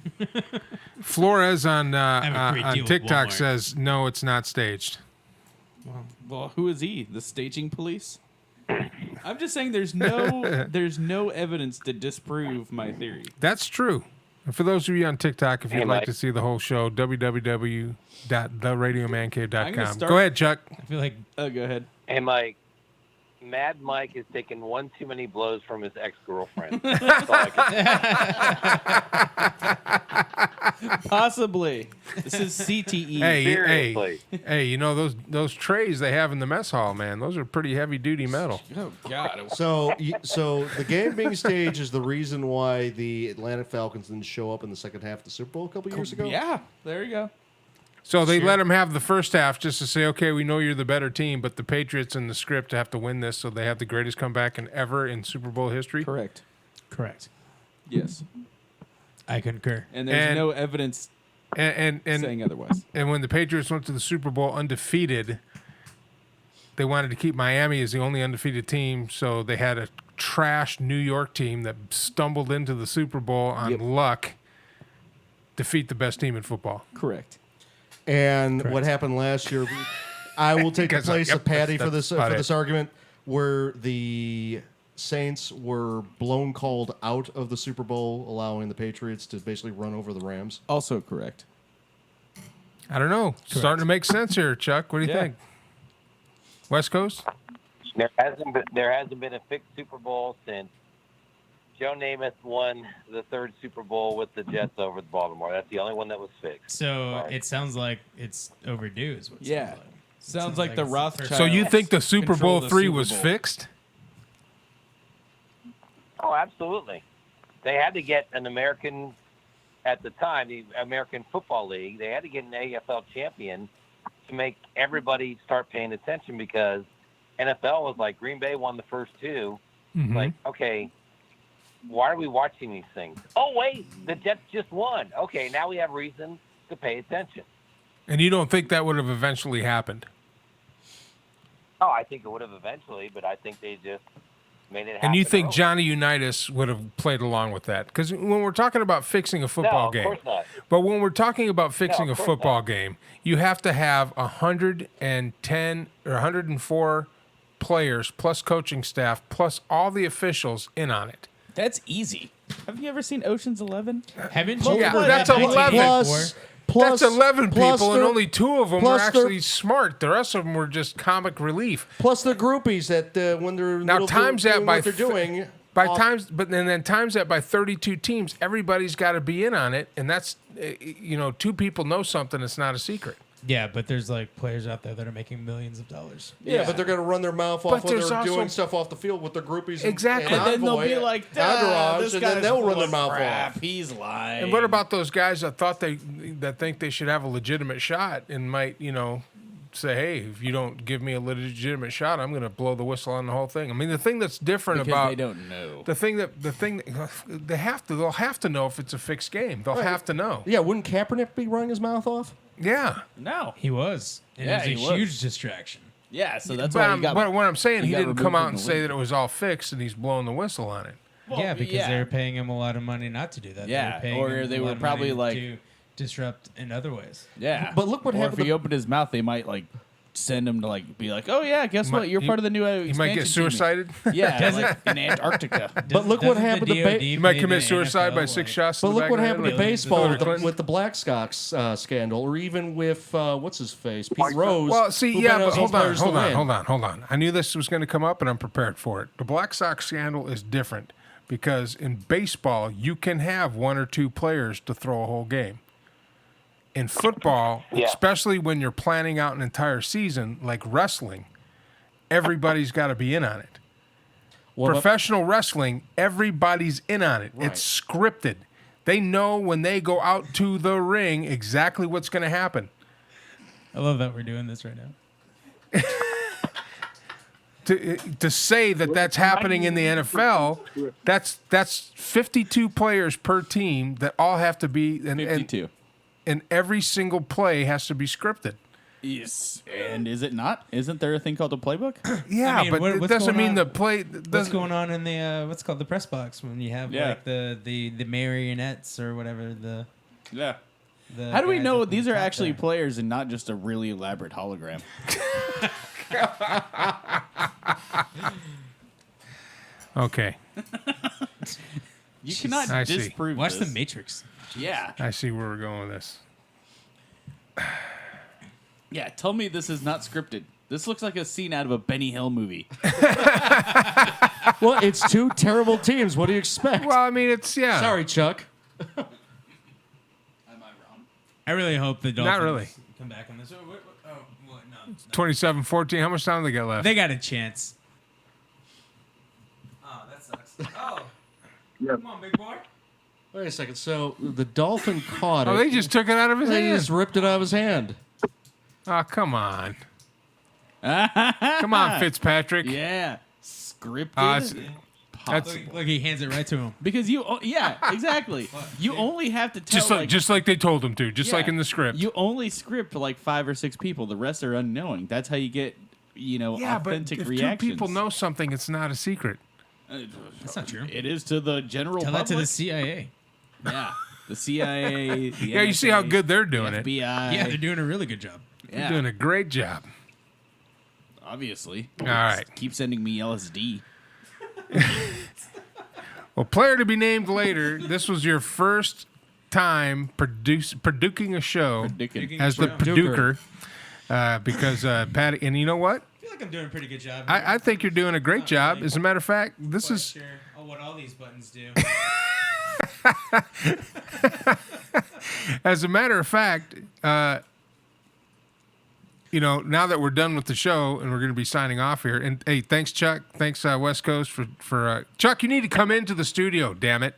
Flores on
have a great
on
deal with
TikTok
Walmart.
says no, it's not staged.
Well, who is he? The staging police? I'm just saying, there's no evidence to disprove my theory.
That's true. And for those of you on TikTok, if
Hey,
you'd like
Mike.
to see the whole show,
I'm gonna
www.theradiomancave.com.
start-
Go ahead, Chuck.
I feel like
Oh, go ahead.
Hey, Mike. Mad Mike has taken one too many blows from his ex-girlfriend. That's all I can say.
Possibly. This is CTE.
Seriously.
Hey, those trays they have in the mess hall, man. Those are pretty heavy duty metal.
Oh God.
So the game being staged is the reason why the Atlanta Falcons didn't show up in the second half of the Super Bowl a couple years ago.
Yeah. There you go.
So they let them have the first half just to say, okay, we know you're the better team, but the Patriots in the script have to win this, so they have the greatest comeback ever in Super Bowl history.
Correct.
correct.
Yes.
I concur.
And there's
And-
no evidence
And
saying otherwise.
and when the Patriots went to the Super Bowl undefeated, they wanted to keep Miami as the only undefeated team, so they had a trash New York team that stumbled into the Super Bowl on luck defeat the best team in football.
Correct.
And what happened last year? I will take the
Guys are like,
place
yep,
of Patty
that's
for
about
this argument, where the Saints were called out of the Super Bowl, allowing the Patriots to basically run over the Rams.
Also correct.
I don't know. Starting to make sense here, Chuck. What do you
Yeah.
think? West Coast?
There hasn't been a fixed Super Bowl since Joe Namath won the third Super Bowl with the Jets over the Baltimore. That's the only one that was fixed.
So it sounds like it's overdue. Is what it
Yeah.
sounds like.
Sounds like the
it's
Rothschild.
So you think the Super
Control
Bowl
the
III
Super
was
Bowl.
fixed?
Oh, absolutely. They had to get an American, at the time, the American Football League, they had to get an AFL champion to make everybody start paying attention, because NFL was like, Green Bay won the first two.
Mhm.
Like, okay, why are we watching these things? Oh, wait, the Jets just won. Okay, now we have reason to pay attention.
And you don't think that would have eventually happened?
Oh, I think it would have eventually, but I think they just Made it
And you
happen
think
early.
Johnny Unitas would have played along with that? Because when we're talking about fixing a football
No, of
game,
course not.
but when we're talking about fixing
No,
a
of course
football
not.
game, you have to have 110 or 104 players plus coaching staff plus all the officials in on it.
That's easy. Have you ever seen Ocean's 11?
Haven't
Well,
you
yeah,
ever
that's
had
11.
1984?
That's 11 people, and
the-
only 2 of them were
plus
actually smart. The rest of them were just comic relief.
Plus the groupies that when they're
Now times that by
what they're doing.
but then times that by 32 teams, everybody's got to be in on it, and that's 2 people know something. It's not a secret.
Yeah, but there's like players out there that are making millions of dollars.
Yeah, but they're going to run their mouth
But
off when
there's
they're
also-
doing stuff off the field with their groupies.
Exactly.
And
And then they'll
envoy
be like,
entourage,
this
and then
guy's
they'll run
full
their
of
mouth
crap.
off.
He's lying.
And what about those guys that think they should have a legitimate shot and might, say, hey, if you don't give me a legitimate shot, I'm going to blow the whistle on the whole thing. I mean, the thing that's different
Because
about
they don't know.
they'll have to know if it's a fixed game. They'll have to know.
Yeah, wouldn't Kaepernick be running his mouth off?
Yeah.
No.
He was. And
Yeah,
it was
he
a
was.
huge distraction.
Yeah, so that's
But,
why he got.
but what I'm saying, he
got
didn't come
removed
out
from
and
the
say
league.
that it was all fixed, and he's blowing the whistle on it.
Well,
yeah, because
yeah.
they were paying him a lot of money not to do that.
Yeah,
they were paying
or
him
they
a
were
lot of
probably
money
like-
to disrupt in other ways.
Yeah.
But look what
or
happened
if he
to-
opened his mouth, they might send him to be like, oh yeah, guess what? You're part of the new.
You might get
expansion team."
suicided.
Yeah, like in Antarctica.
But look what happened to
You might commit suicide by 6 shots.
But
in the
look
back
what
of the
happened
head,
to
like
baseball
Hillary Clinton.
with the Black Sox scandal, or even with what's his face, Pete Rose.
Well, see,
who
yeah,
bet
but
on players to win.
hold on. I knew this was going to come up, and I'm prepared for it. The Black Sox scandal is different because in baseball, you can have 1 or 2 players to throw a whole game. In football, especially when you're planning out an entire season, like wrestling, everybody's got to be in on it.
What about-
Professional wrestling, everybody's in on it.
Right.
It's scripted. They know when they go out to the ring exactly what's going to happen.
I love that we're doing this right now.
To say that that's happening in the NFL, that's 52 players per team that all have to be
52.
And every single play has to be scripted.
Yes. And is it not? Isn't there a thing called a playbook?
Yeah,
I mean,
but
what-
it
what's
doesn't
going
mean
on-
the play.
What's going on in the what's called the press box when you have
Yeah.
like the marionettes or whatever
Yeah.
the
How do we
guys
know
up in
these
the
are
top
actually
there.
players and not just a really elaborate hologram?
Okay,
You cannot
I see.
disprove
Watch
this.
the Matrix.
Yeah.
I see where we're going with this.
Yeah, tell me this is not scripted. This looks like a scene out of a Benny Hill movie.
Well, it's 2 terrible teams. What do you expect?
Well, I mean, it's
Sorry, Chuck.
I really hope the Dolphins
Not really.
come back on this. No.
27-14. How much time do they got left?
They got a chance. Oh, that sucks. Oh,
Yeah.
come on, big boy.
Wait a second. So the Dolphin caught it.
Oh, they just took it out of his
They
hand.
just ripped it out of his hand.
Oh, come on. Come on, Fitzpatrick.
Yeah. Scripted.
That's-
Look, he hands it right to him.
Because exactly. You only have to tell
just like they told him to, just
Yeah.
like in the script.
You only script like 5 or 6 people. The rest are unknowing. That's how you get,
yeah, but
authentic
if
reactions.
2 people know something, it's not a secret.
That's not true.
It is to the general
Tell
public.
that to the CIA.
Yeah. The CIA. The
Yeah, you see how
NSA,
good they're doing it.
FBI.
Yeah, they're doing a really good job.
They're doing a great job.
Obviously.
All right.
Keep sending me LSD.
Well, player to be named later. This was your first time producing a show
Producing
as
a
the
show.
producer, because Patty. And you know what?
I feel like I'm doing a pretty good job.
I think you're doing a great job. As a matter of fact, this is.
Sure. Oh, what all these buttons do.
As a matter of fact, now that we're done with the show and we're going to be signing off here, and hey, thanks Chuck, thanks West Coast for Chuck. You need to come into the studio. Damn it!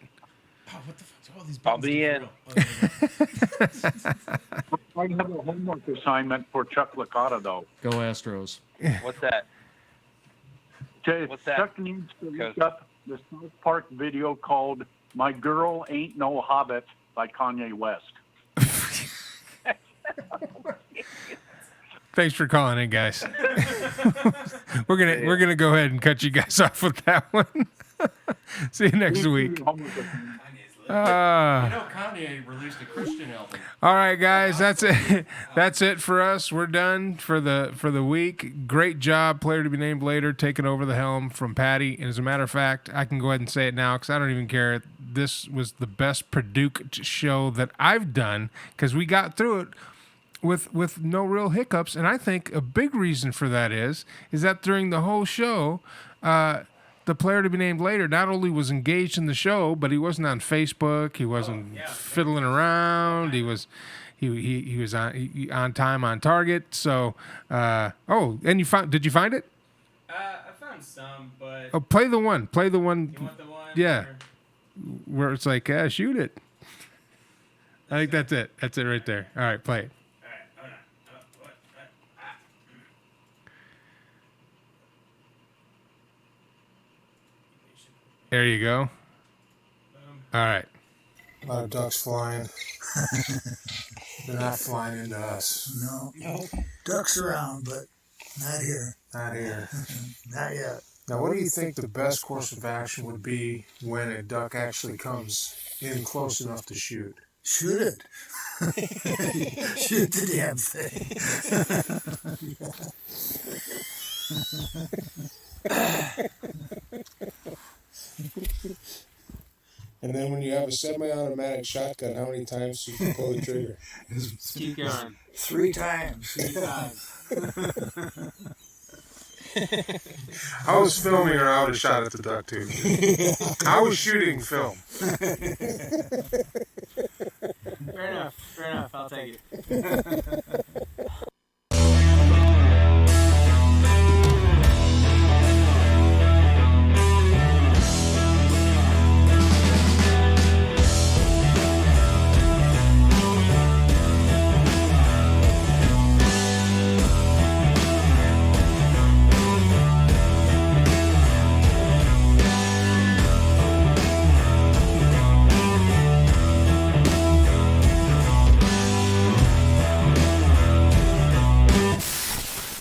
Oh, what the fuck do all these
I'll
buttons
be
do
in.
for real?
I have a homework assignment for Chuck Licata, though.
Go Astros.
What's that? What's that?
Chuck needs to look
Coach?
up the South Park video called "My Girl Ain't No Hobbit" by Kanye West.
Thanks for calling in, guys. We're gonna go ahead and cut you guys off with that one. See you next week.
Kanye released a Christian album.
All right, guys, that's it. That's it for us. We're done for the week. Great job, player to be named later, taking over the helm from Patty. And as a matter of fact, I can go ahead and say it now because I don't even care. This was the best produced show that I've done because we got through it with no real hiccups. And I think a big reason for that is that during the whole show, the player to be named later not only was engaged in the show, but he wasn't on Facebook. He wasn't fiddling around. He was on time, on target. So, and did you find it?
I found some, but
Play the one.
you want the one?
Yeah, where it's like, shoot it. I think that's it. That's it right there. All right, play it.
All right, hold on.
There you go. All right.
A lot of ducks flying. They're not flying into us.
No. Ducks around, but not here.
Not here.
Not yet.
Now, what do you think the best course of action would be when a duck actually comes in close enough to shoot?
Shoot it. Shoot the damn thing.
And then when you have a semi-automatic shotgun, how many times do you can pull the trigger?
Keep going.
3 times.
I was filming or I would have shot at the duck too. I was shooting film.
Fair enough. I'll take it.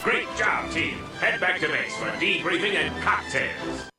Great job, team. Head back to base for debriefing and cocktails.